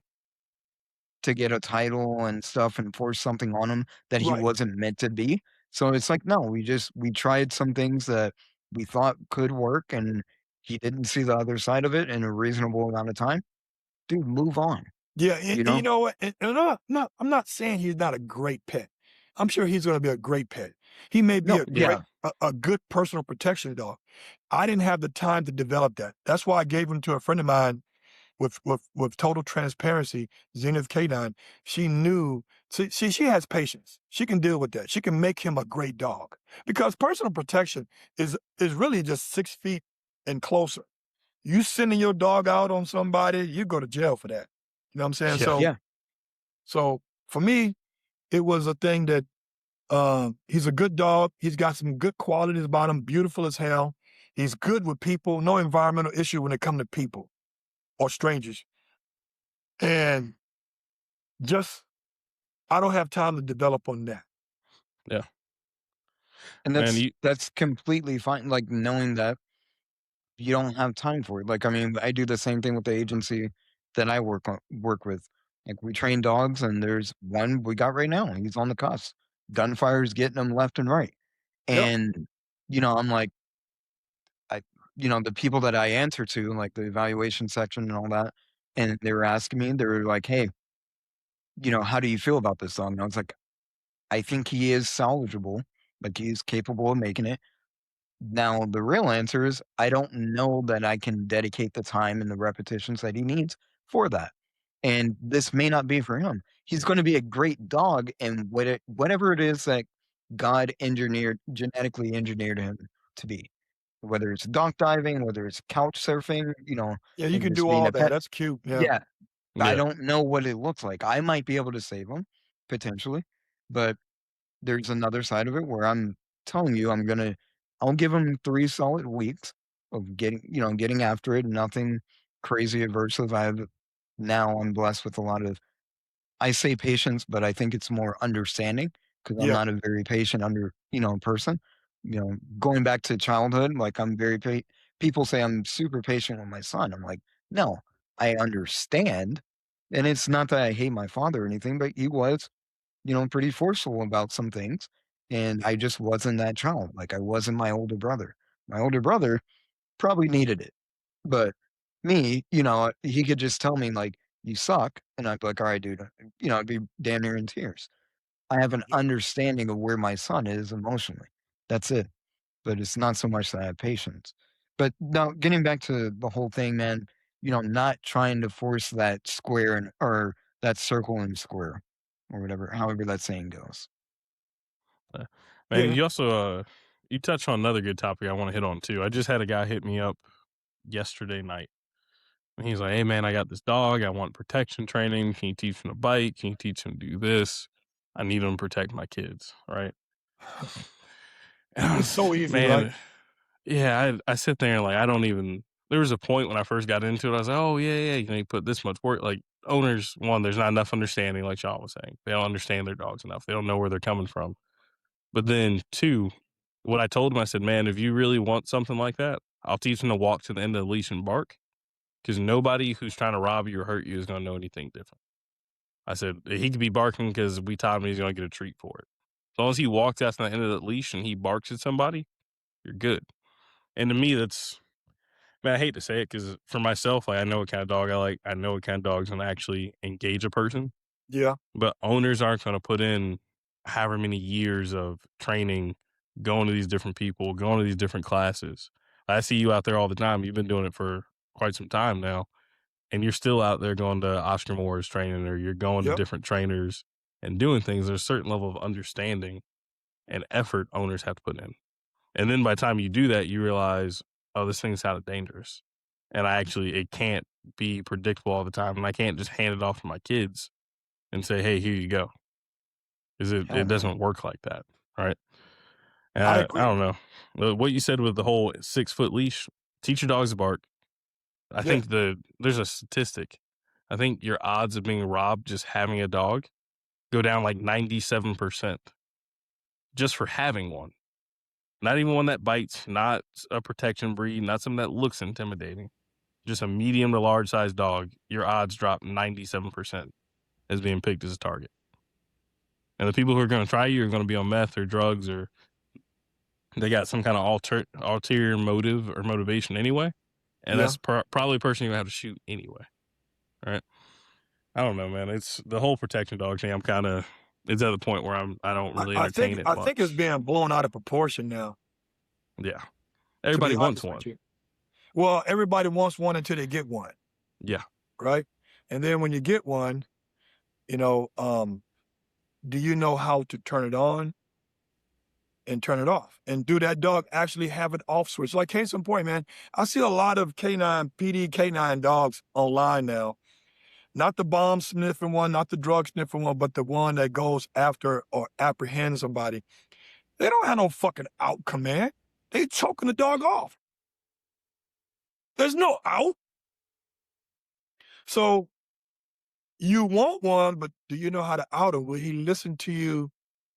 To get a title and stuff and force something on him that he wasn't meant to be. So it's like, no, we tried some things that we thought could work, and he didn't see the other side of it in a reasonable amount of time, dude, move on. Yeah, You and you know? know what? And I'm not saying he's not a great pet. I'm sure he's going to be a great pet. He may be No, a yeah, a good personal protection dog. I didn't have the time to develop that. That's why I gave him to a friend of mine with total transparency, Zenith K9. She knew. See, she has patience. She can deal with that. She can make him a great dog because personal protection is really just 6 feet and closer. You sending your dog out on somebody, you go to jail for that. You know what I'm saying? Yeah. yeah. So for me, it was a thing that he's a good dog. He's got some good qualities about him, beautiful as hell. He's good with people, no environmental issue when it comes to people or strangers. And just, I don't have time to develop on that. Yeah. And Man, that's completely fine. Like knowing that you don't have time for it. Like, I mean, I do the same thing with the agency that I work with. Like, we train dogs, and there's one we got right now. He's on the cusp. Gunfire's getting him left and right. Yep. And, I'm like, I, the people that I answer to, like the evaluation section and all that, and they were asking me, they were like, hey, how do you feel about this dog? And I was like, I think he is salvageable. Like, he's capable of making it. Now, the real answer is I don't know that I can dedicate the time and the repetitions that he needs for that. And this may not be for him. He's going to be a great dog, and whatever it is that God genetically engineered him to be, whether it's dog diving, whether it's couch surfing, Yeah, you and can just do being all a that. pet. That's cute. Yeah. Yeah, I yeah. don't know what it looks like. I might be able to save him potentially, but there's another side of it where I'm telling you I'll give him 3 solid weeks of getting after it, nothing crazy aversive. I'm blessed with a lot of, I say patience, but I think it's more understanding because I'm Yeah. not a very patient person. Going back to childhood, like I'm very people say I'm super patient with my son. I'm like, no, I understand. And it's not that I hate my father or anything, but he was pretty forceful about some things. And I just wasn't that child. Like I wasn't my older brother. My older brother probably needed it. But me, he could just tell me like, you suck. And I'd be like, all right, dude, I'd be damn near in tears. I have an understanding of where my son is emotionally. That's it. But it's not so much that I have patience. But now getting back to the whole thing, man, not trying to force that square or that circle and square or whatever, however that saying goes. Man, Yeah. you also you touched on another good topic I want to hit on too. I just had a guy hit me up yesterday night. And he's like, "Hey man, I got this dog. I want protection training. Can you teach him to bite? Can you teach him to do this? I need him to protect my kids." Right? It's so easy, right? Man, yeah, I sit there and like I don't even. There was a point when I first got into it. I was like, "Oh yeah, you put this much work." Like owners, one, there's not enough understanding. Like Sean was saying, they don't understand their dogs enough. They don't know where they're coming from. But then two, what I told him, I said, "Man, if you really want something like that, I'll teach him to walk to the end of the leash and bark, because nobody who's trying to rob you or hurt you is going to know anything different." I said, he could be barking because we taught him he's going to get a treat for it. As long as he walks out to the end of the leash and he barks at somebody, you're good. And to me, that's, man, I hate to say it because for myself, like I know what kind of dog I like. I know what kind of dog's going to actually engage a person. Yeah. But owners aren't going to put in however many years of training, going to these different people, going to these different classes. I see you out there all the time. You've been doing it for quite some time now, and you're still out there going to Oscar Moore's training, or you're going to Yep. different trainers and doing things. There's a certain level of understanding and effort owners have to put in. And then by the time you do that, you realize, oh, this thing's kind of dangerous. And it can't be predictable all the time. And I can't just hand it off to my kids and say, hey, here you go. Because Hell it no. doesn't work like that. Right. And I I agree. don't know. What you said with the whole 6-foot leash, teach your dogs to bark. I Yeah. think there's a statistic. I think your odds of being robbed just having a dog go down like 97% just for having one. Not even one that bites, not a protection breed, not something that looks intimidating. Just a medium to large size dog. Your odds drop 97% as being picked as a target. And the people who are going to try you are going to be on meth or drugs, or they got some kind of ulterior motive or motivation anyway. and that's probably a person you have to shoot anyway, right? I don't know, man. It's the whole protection dog thing. I'm kind of it's at the point where I don't really entertain it much. I think it's being blown out of proportion now. Yeah, everybody wants one. Well, everybody wants one until they get one. Yeah. Right. And then when you get one, you know, do you know how to turn it on and turn it off? And do that dog actually have an off switch? Like case in point, man, I see a lot of PD canine dogs online now. Not the bomb sniffing one, not the drug sniffing one, but the one that goes after or apprehends somebody. They don't have no fucking out command. They choking the dog off. There's no out. So you want one, but do you know how to out him? Will he listen to you?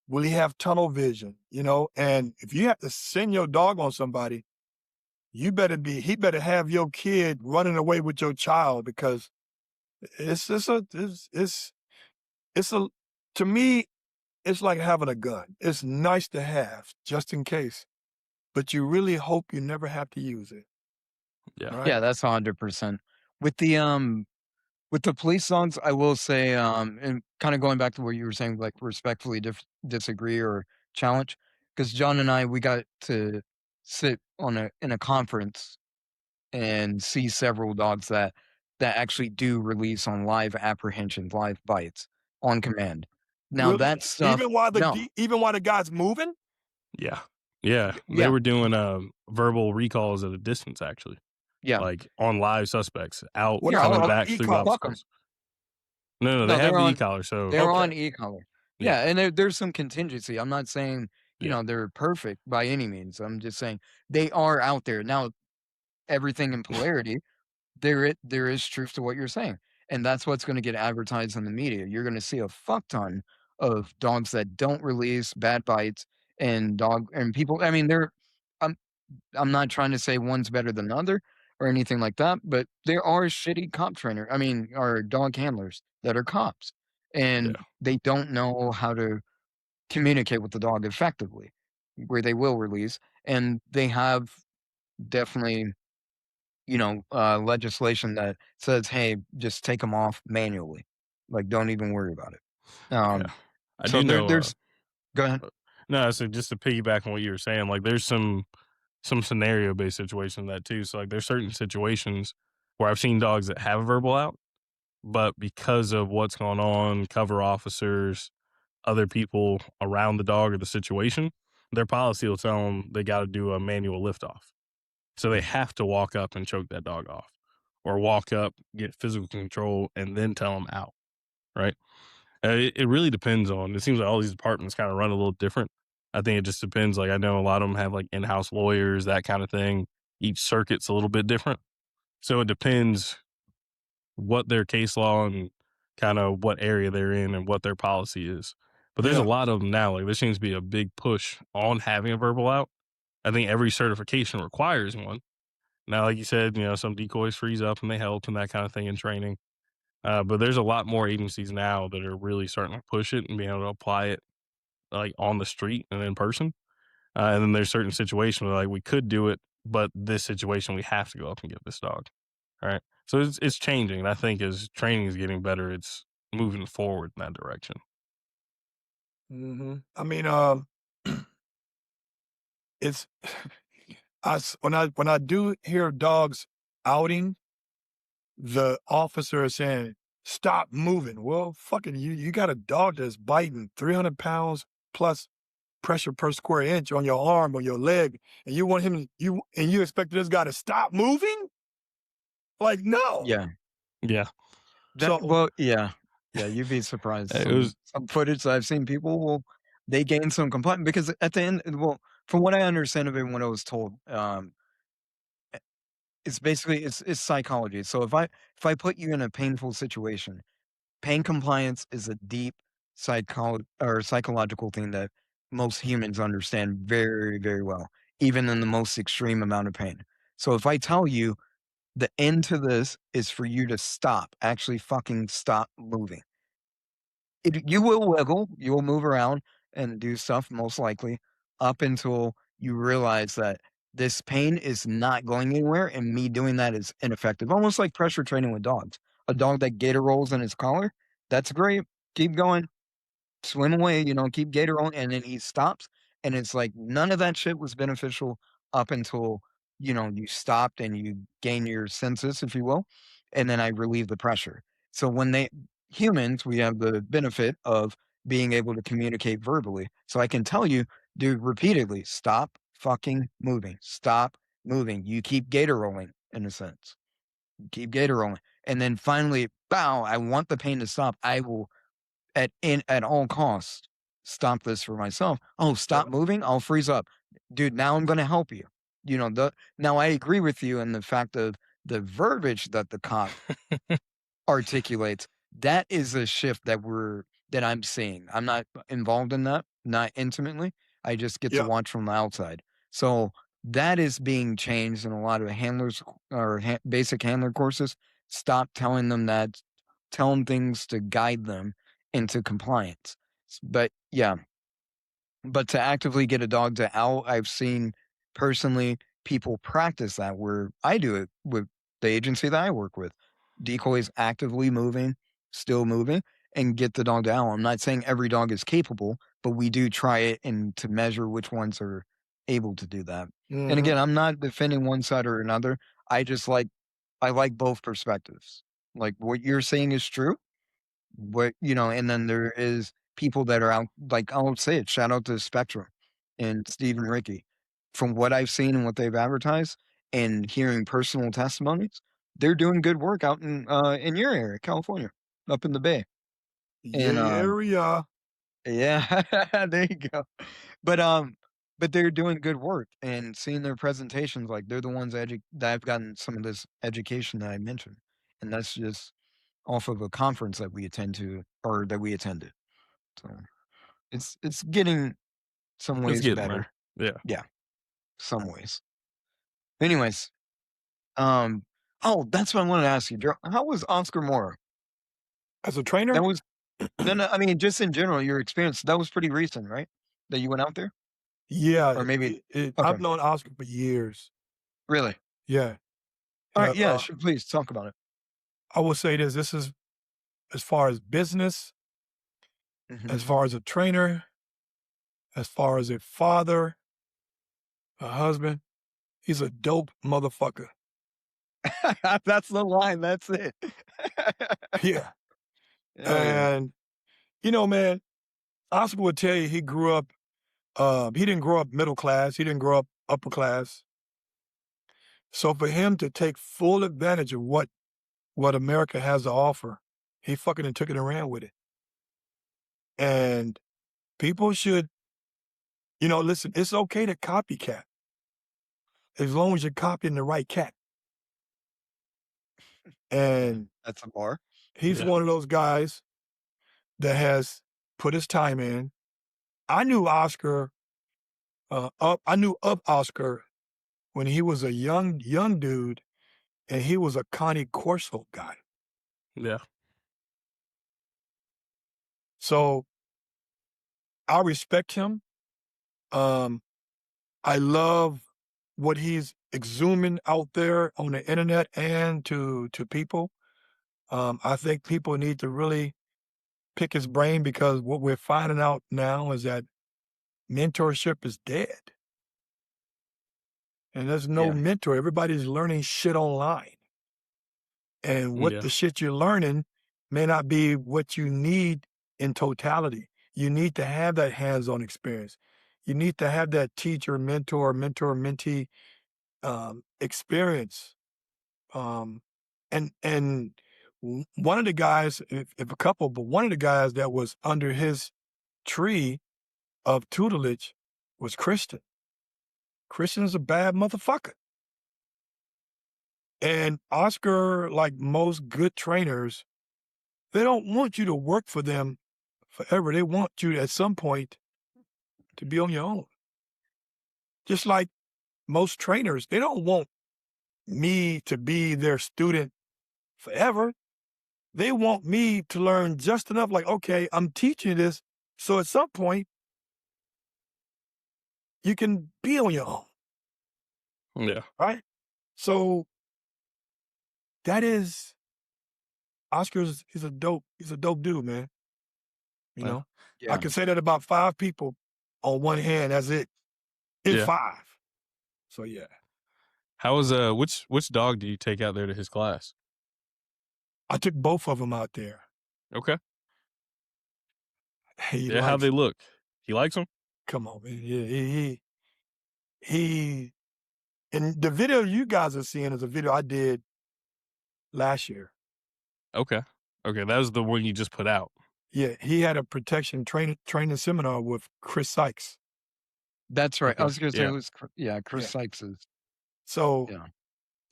Will he have tunnel vision? You know, and if you have to send your dog on somebody, he better have your kid running away with your child, because to me, it's like having a gun. It's nice to have just in case, but you really hope you never have to use it. Yeah. Right? Yeah, that's 100%. With the police dogs, I will say, and kind of going back to what you were saying, like respectfully disagree or challenge, because John and I, we got to sit in a conference and see several dogs that actually do release on live apprehensions, live bites on command. Now Really? that stuff, even while the guy's moving. Yeah. They were doing verbal recalls at a distance, actually. Yeah, like on live suspects out What coming about back through obstacles. No, they have the e-collar. So they're on e-collar. Yeah, and there's some contingency. I'm not saying you know they're perfect by any means. I'm just saying they are out there now. Everything in polarity, there is truth to what you're saying, and that's what's going to get advertised in the media. You're going to see a fuck ton of dogs that don't release, bad bites, and people. I mean, I'm not trying to say one's better than the other or anything like that, but there are shitty or dog handlers that are cops, and they don't know how to communicate with the dog effectively, where they will release, and they have definitely, legislation that says, hey, just take them off manually. Like, don't even worry about it. I do know. There's, go ahead. No, so just to piggyback on what you were saying, like there's some scenario based situation in that too. So like there's certain situations where I've seen dogs that have a verbal out, but because of what's going on, cover officers, other people around the dog or the situation, their policy will tell them they got to do a manual lift off. So they have to walk up and choke that dog off, or walk up, get physical control, and then tell them out. Right. It really depends on, it seems like all these departments kind of run a little different. I think it just depends. Like I know a lot of them have like in-house lawyers, that kind of thing. Each circuit's a little bit different. So it depends what their case law and kind of what area they're in and what their policy is. But there's a lot of them now. Like there seems to be a big push on having a verbal out. I think every certification requires one. Now, like you said, some decoys freeze up and they help and that kind of thing in training. But there's a lot more agencies now that are really starting to push it and being able to apply it like on the street and in person. And then there's certain situations where like we could do it, but this situation we have to go up and get this dog. All right. So it's changing. And I think as training is getting better, it's moving forward in that direction. Mm-hmm. I mean, it's when I do hear dogs outing, the officer is saying, stop moving. Well, fucking you got a dog that's biting 300 pounds plus pressure per square inch on your arm or your leg, and you want him you expect this guy to stop moving? Like, no. Yeah. You'd be surprised. Some footage that I've seen, people they gain some complaint because at the end, from what I understand of it, when I was told, it's basically it's psychology. So if I put you in a painful situation, pain compliance is a deep psychological thing that most humans understand very, very well, even in the most extreme amount of pain. So if I tell you the end to this is for you to actually fucking stop moving. You will wiggle, you will move around and do stuff most likely up until you realize that this pain is not going anywhere, and me doing that is ineffective. Almost like pressure training with dogs. A dog that gator rolls in his collar, that's great. Keep going, swim away, keep gator rolling, and then he stops. And it's like none of that shit was beneficial up until, you stopped and you gain your senses, if you will. And then I relieve the pressure. So when humans, we have the benefit of being able to communicate verbally. So I can tell you, dude, repeatedly, stop fucking moving. Stop moving. You keep gator rolling, in a sense. Keep gator rolling. And then finally, bow, I want the pain to stop. I will at all costs stop this for myself. Oh, stop moving. I'll freeze up. Dude, now I'm going to help you. Now I agree with you in the fact of the verbiage that the cop articulates. That is a shift that I'm seeing. I'm not involved in that, not intimately. I just get to watch from the outside. So that is being changed in a lot of handlers or basic handler courses. Stop telling them that, tell them things to guide them into compliance. But to actively get a dog to out, I've seen personally people practice that where I do it with the agency that I work with. Decoys actively moving, still moving, and get the dog to out. I'm not saying every dog is capable, but we do try it and to measure which ones are able to do that. Mm-hmm. And again, I'm not defending one side or another. I like both perspectives. Like what you're saying is true. And then there is people that are out, like I'll say it, shout out to Spectrum and Steve and Ricky. From what I've seen and what they've advertised and hearing personal testimonies, they're doing good work out in your area, California, up in the Bay. And area. yeah, there you go. But they're doing good work, and seeing their presentations, like they're the ones that I've gotten some of this education that I mentioned, and that's just off of a conference that we attended. So it's getting some It's ways getting better. there. Yeah. Yeah, some ways. Anyways, that's what I wanted to ask you, Gerald. How was Oscar Mora? As a trainer? That was no. I mean, just in general, your experience. That was pretty recent, right? That you went out there, Yeah. or maybe I've known Oscar for years. Really? Yeah. All right. Yeah. Sure, please talk about it. I will say this. This is as far as business, as far as a trainer, as far as a father, a husband. He's a dope motherfucker. That's the line. That's it. Yeah. Yeah. And, man, Oscar would tell you he grew up, he didn't grow up middle class. He didn't grow up upper class. So for him to take full advantage of what America has to offer, he fucking took it and ran with it. And people should, listen, it's okay to copycat as long as you're copying the right cat. And That's a bar. he's one of those guys that has put his time in. I knew Oscar, I knew of Oscar when he was a young dude, and he was a Connie Corso guy. Yeah. So I respect him. I love what he's exhuming out there on the internet and to people. I think people need to really pick his brain, because what we're finding out now is that mentorship is dead. And there's no mentor. Everybody's learning shit online. And what the shit you're learning may not be what you need in totality. You need to have that hands-on experience. You need to have that teacher, mentor, mentee experience. And one of the guys, if a couple, but one of the guys that was under his tree of tutelage was Christian. Christian is a bad motherfucker. And Oscar, like most good trainers, they don't want you to work for them forever. They want you at some point to be on your own. Just like most trainers, they don't want me to be their student forever. They want me to learn just enough, like, okay, I'm teaching you this, so at some point, you can be on your own. Yeah. right? So that is Oscar's. He's a dope dude, man. You Yeah. know, I Yeah. can say that about 5 people on one hand. That's it. In Yeah. 5. So yeah, How was which dog do you take out there to his class? I took both of them out there. Okay. He Yeah, how'd likes. they look? He likes them? Come on, man. Yeah, he. And the video you guys are seeing is a video I did last year. Okay. Okay, that was the one you just put out. Yeah, he had a protection training seminar with Chris Sykes. That's right. I Okay. was gonna say Yeah. it was Chris Yeah. Sykes is So yeah.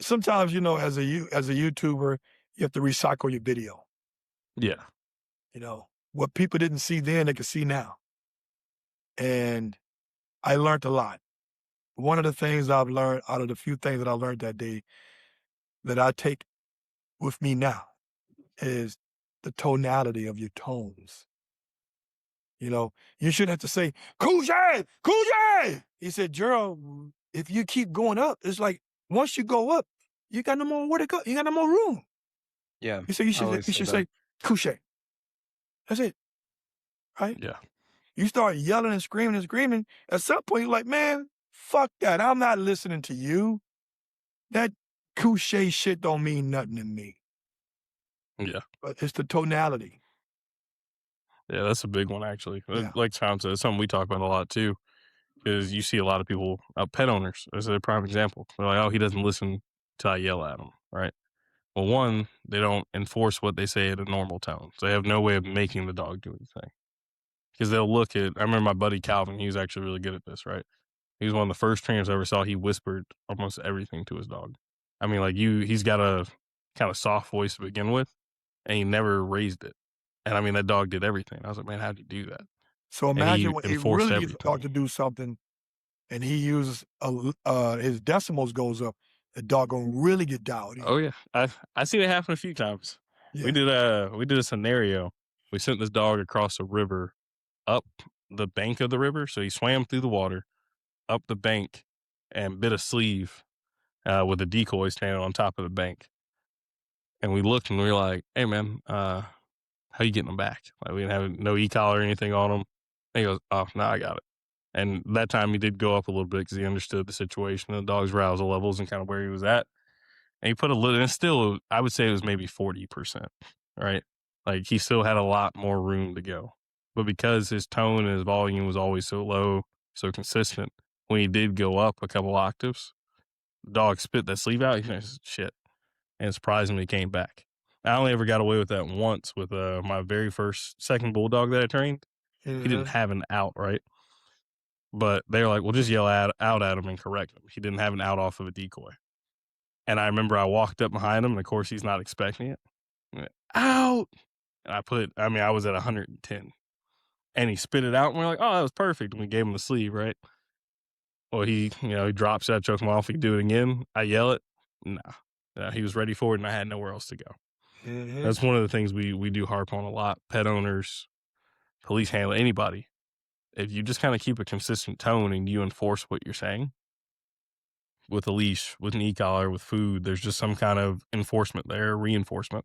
sometimes, as a YouTuber, you have to recycle your video. Yeah. What people didn't see then, they can see now. And I learned a lot. One of the things I've learned out of the few things that I learned that day that I take with me now is the tonality of your tones. You shouldn't have to say, Coujay, Coujay. He said, Gerald, if you keep going up, it's like once you go up, you got no more where to go. You got no more room. Yeah. He said, you I should always say that. say, Couche. That's it. Right? Yeah. You start yelling and screaming. At some point, you're like, man, fuck that. I'm not listening to you. That couche shit don't mean nothing to me. Yeah. But it's the tonality. Yeah, that's a big one actually. Yeah. Like Tom said, it's something we talk about a lot too. Because you see a lot of people, pet owners, as a prime example. They're like, oh, he doesn't listen till I yell at him, right? Well, one, they don't enforce what they say at a normal tone. So they have no way of making the dog do anything. Because they'll look at, I remember my buddy Calvin, he was actually really good at this, right? He was one of the first trainers I ever saw. He whispered almost everything to his dog. I mean, like he's got a kind of soft voice to begin with, and he never raised it. And I mean, that dog did everything. I was like, man, how'd you do that? So And he imagine when he enforced really gets every the dog tone. to do something and he uses his decimals goes up, the dog gonna really get dialed in. Oh yeah, I seen it happen a few times. Yeah. We did a scenario. We sent this dog across a river, up the bank of the river. So he swam through the water, up the bank, and bit a sleeve with a decoy standing on top of the bank. And we looked and we were like, "Hey man, how you getting them back?" Like we didn't have no e-collar or anything on them. And he goes, "Oh, no, I got it." And that time he did go up a little bit because he understood the situation, the dog's arousal levels, and kind of where he was at. And he put a little, and still, I would say it was maybe 40%, right? Like he still had a lot more room to go. But because his tone and his volume was always so low, so consistent, when he did go up a couple octaves, the dog spit that sleeve out. He goes, shit. And surprisingly came back. I only ever got away with that once with my very second bulldog that I trained. He didn't have an out, right? But they were like, well, just yell out at him and correct him. He didn't have an out off of a decoy. And I remember I walked up behind him, and of course, he's not expecting it. I went, out! And I was at 110. And he spit it out, and we're like, oh, that was perfect. And we gave him the sleeve, right? Well, he drops that, chokes him off. He do it again. I yell it. Nah. He was ready for it, and I had nowhere else to go. That's one of the things we do harp on a lot. Pet owners, police handler, anybody. If you just kind of keep a consistent tone and you enforce what you're saying with a leash, with an e-collar, with food, there's just some kind of enforcement there, reinforcement,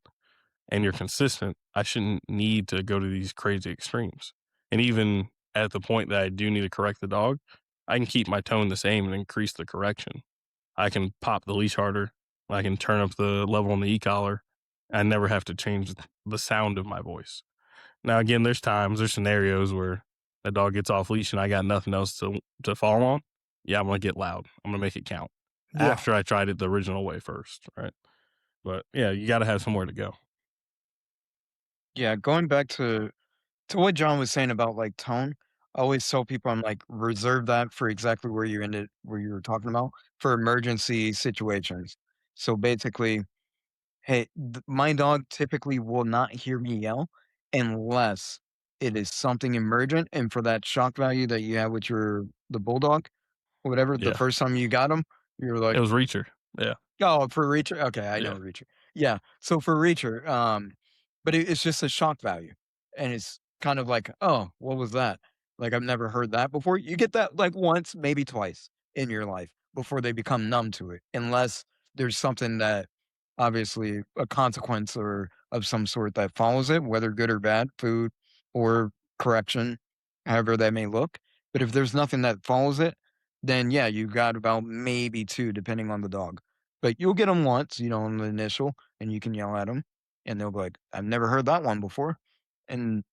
and you're consistent, I shouldn't need to go to these crazy extremes. And even at the point that I do need to correct the dog, I can keep my tone the same and increase the correction. I can pop the leash harder. I can turn up the level on the e-collar. I never have to change the sound of my voice. Now, again, there's scenarios where a dog gets off leash and I got nothing else to fall on. Yeah, I'm going to get loud. I'm going to make it count Yeah. after I tried it the original way first, right? But yeah, you got to have somewhere to go. Yeah, going back to what John was saying about like tone, I always tell people I'm like reserve that for exactly where you were talking about for emergency situations. So basically, hey, my dog typically will not hear me yell unless it is something emergent, and for that shock value that you have with the bulldog, whatever, the Yeah. first time you got him, you're like, It was Reacher. Yeah. oh, for Reacher? Okay, I know Yeah. Reacher. Yeah, so for Reacher, but it's just a shock value, and it's kind of like, "Oh, what was that?" Like, I've never heard that before. You get that, like, once, maybe twice in your life, before they become numb to it, unless there's something that obviously a consequence or of some sort that follows it, whether good or bad, food or correction, however that may look. But if there's nothing that follows it, then yeah, you got about maybe 2, depending on the dog. But you'll get them once, on the initial, and you can yell at them, and they'll be like, "I've never heard that one before." And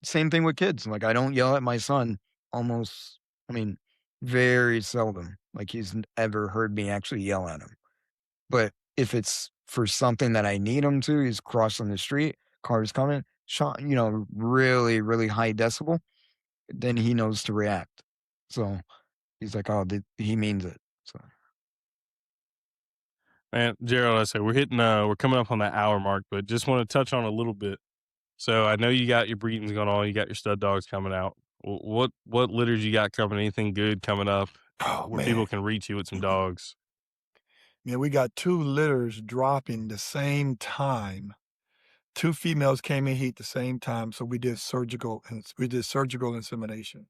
same thing with kids. Like, I don't yell at my son almost, I mean, very seldom. Like, he's ever heard me actually yell at him. But if it's for something that I need him to, he's crossing the street, car's coming, shot, really, really high decibel, then he knows to react. So he's like, oh, he means it. So Man, Gerald, I say we're coming up on that hour mark, but just want to touch on a little bit. So I know you got your breedings going on, you got your stud dogs coming out. What litters you got coming? Anything good coming up Oh, where man. people can reach you with some dogs? Man, we got 2 litters dropping the same time. 2 females came in heat the same time, so we did surgical insemination.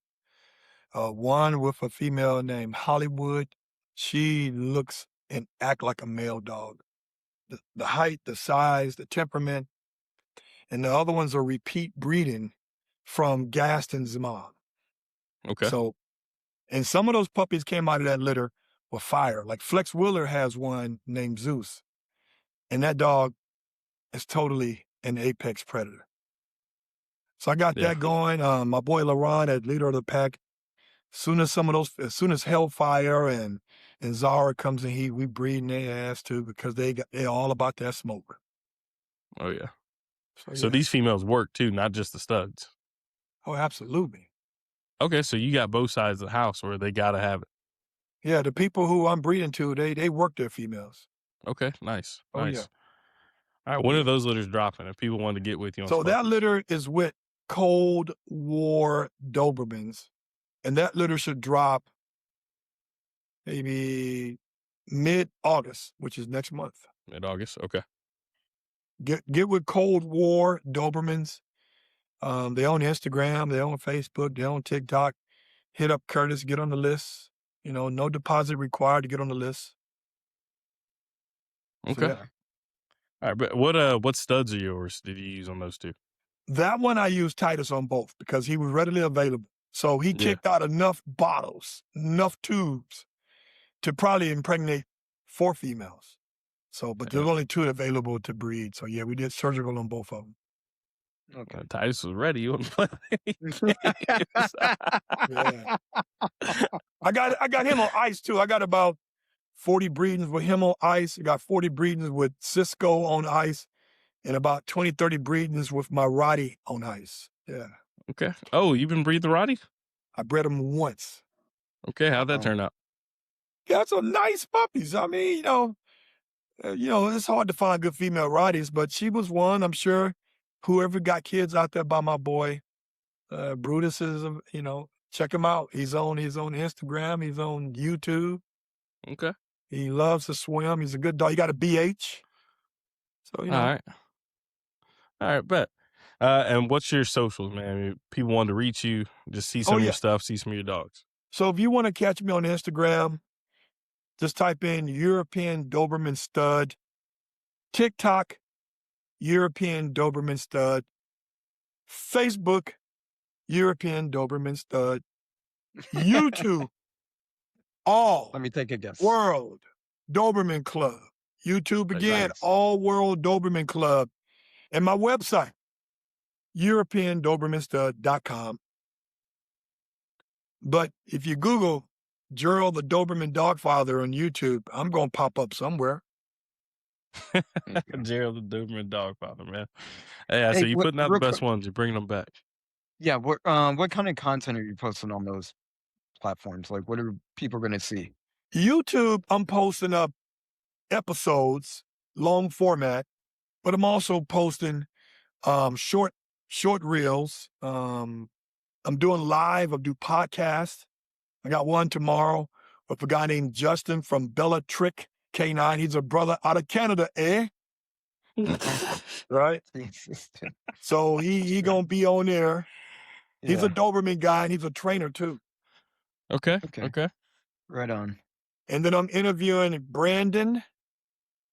One with a female named Hollywood. She looks and act like a male dog. The height, the size, the temperament, and the other ones are repeat breeding from Gaston's mom. Okay. So, and some of those puppies came out of that litter with fire. Like Flex Wheeler has one named Zeus, and that dog is totally an apex predator. So I got that going. My boy LaRon, at leader of the pack, as soon as Hellfire and Zara comes in heat, we breeding their ass too, because they're all about that smoke. Oh yeah. So these females work too, not just the studs. Oh, absolutely. Okay, so you got both sides of the house where they gotta have it. Yeah, the people who I'm breeding to, they work their females. Okay, nice. Oh, Nice. yeah. All right, when are those litters dropping? If people want to get with you on So that Sparkles? litter is with Cold War Dobermans, and that litter should drop maybe mid-August, which is next month. Mid-August, okay. Get with Cold War Dobermans. They own Instagram, they own Facebook, they own TikTok. Hit up Curtis, get on the list. No deposit required to get on the list. So, Okay. yeah. All right, but what studs are yours did you use on those 2? That one I used Titus on both because he was readily available. So he kicked out enough bottles, enough tubes to probably impregnate 4 females. So, but there's only 2 available to breed. So yeah, we did surgical on both of them. Okay. Titus was ready. You wouldn't play. Yeah. I got him on ice too. I got about 40 breedings with him on ice. I got 40 breedings with Cisco on ice, and about 20, 30 breedings with my Roddy on ice. Yeah. Okay. Oh, you've been breeding the Roddy? I bred him once. Okay, how'd that turn out? Yeah, some nice puppies. I mean, it's hard to find good female Roddies, but she was one. I'm sure whoever got kids out there by my boy, Brutus is, check him out. He's on Instagram. He's on YouTube. Okay. He loves to swim. He's a good dog. He got a BH. So, All right, bet. And what's your socials, man? I mean, people want to reach you, just see some of your stuff, see some of your dogs. So if you want to catch me on Instagram, just type in European Doberman Stud. TikTok, European Doberman Stud. Facebook, European Doberman Stud. YouTube, let me take a guess. World Doberman Club. YouTube again, Nice. All World Doberman Club. And my website, EuropeanDobermanStud.com. But if you Google Gerald the Doberman Dogfather on YouTube, I'm going to pop up somewhere. Gerald the Doberman Dogfather, man. Yeah, so you're putting out the best ones. You're bringing them back. Yeah, what kind of content are you posting on those platforms? Like, what are people going to see? YouTube, I'm posting up episodes, long format, but I'm also posting short reels. I'm doing live. I do podcasts. I got one tomorrow with a guy named Justin from Bella Trick K9. He's a brother out of Canada, eh? Right? So he gonna be on there. He's a Doberman guy and he's a trainer too. Okay. Right on. And then I'm interviewing Brandon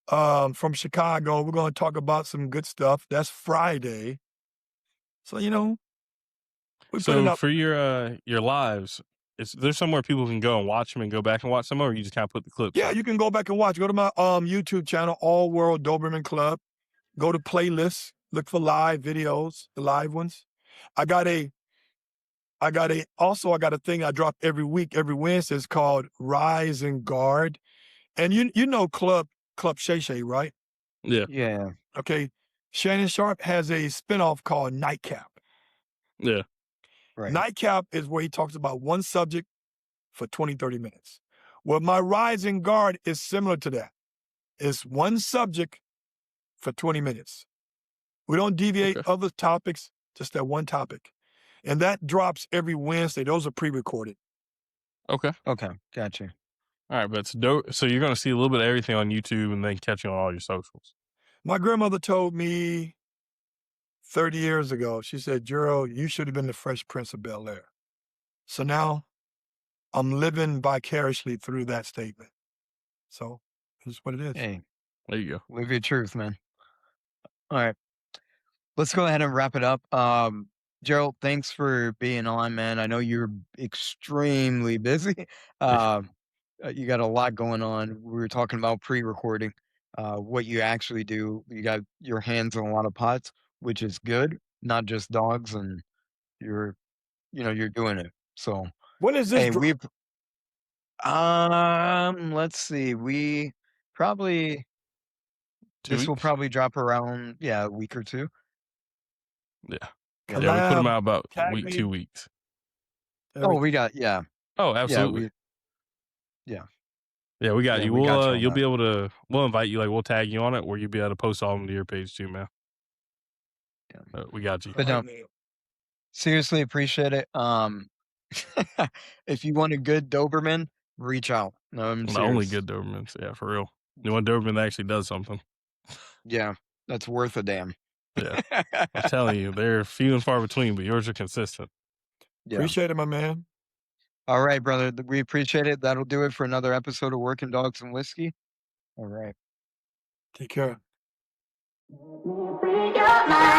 from Chicago. We're going to talk about some good stuff. That's Friday. So, you know, we put it So up. for your lives, there's somewhere people can go and watch them and go back and watch them, or you just kind of put the clips Yeah, up? you can go back and watch. Go to my YouTube channel, All World Doberman Club. Go to playlists. Look for live videos, the live ones. I got a thing I drop every week, every Wednesday. It's called Rise and Guard. And you know Club Shay Shay, right? Yeah. Yeah. Okay. Shannon Sharp has a spinoff called Nightcap. Yeah. Right. Nightcap is where he talks about one subject for 20, 30 minutes. Well, my Rise and Guard is similar to that. It's one subject for 20 minutes. We don't deviate Okay. other topics, just that one topic. And that drops every Wednesday. Those are pre-recorded. Okay. Okay. Gotcha. All right, but it's dope. So you're going to see a little bit of everything on YouTube and then catch you on all your socials. My grandmother told me 30 years ago, she said, Gerald, you should have been the Fresh Prince of Bel-Air. So now I'm living vicariously through that statement. So it's what it is. Hey, There you go. live your truth, man. All right. Let's go ahead and wrap it up. Gerald, thanks for being on, man. I know you're extremely busy. You got a lot going on. We were talking about pre-recording, what you actually do. You got your hands on a lot of pots, which is good, not just dogs, and you're doing it. So, When is this? hey, let's see. We probably, 2 this will weeks? probably drop around, a week or two. Yeah. Yeah. Yeah, we put them Collab, out about tag week, me, 2 weeks. Oh, we everything. got, Oh, absolutely. Yeah, we got you. we got you on You'll that. be able to. We'll invite you. Like we'll tag you on it, where you'll be able to post all of them to your page too, man. Yeah. We got you. But no, seriously appreciate it. If you want a good Doberman, reach out. No, I'm The only serious. good Dobermans, yeah, for real. You want Doberman that actually does something. Yeah, that's worth a damn. Yeah, I'm telling you, they're few and far between, but yours are consistent. Yeah. Appreciate it, my man. All right, brother. We appreciate it. That'll do it for another episode of Working Dogs and Whiskey. All right. Take care. Free your mind.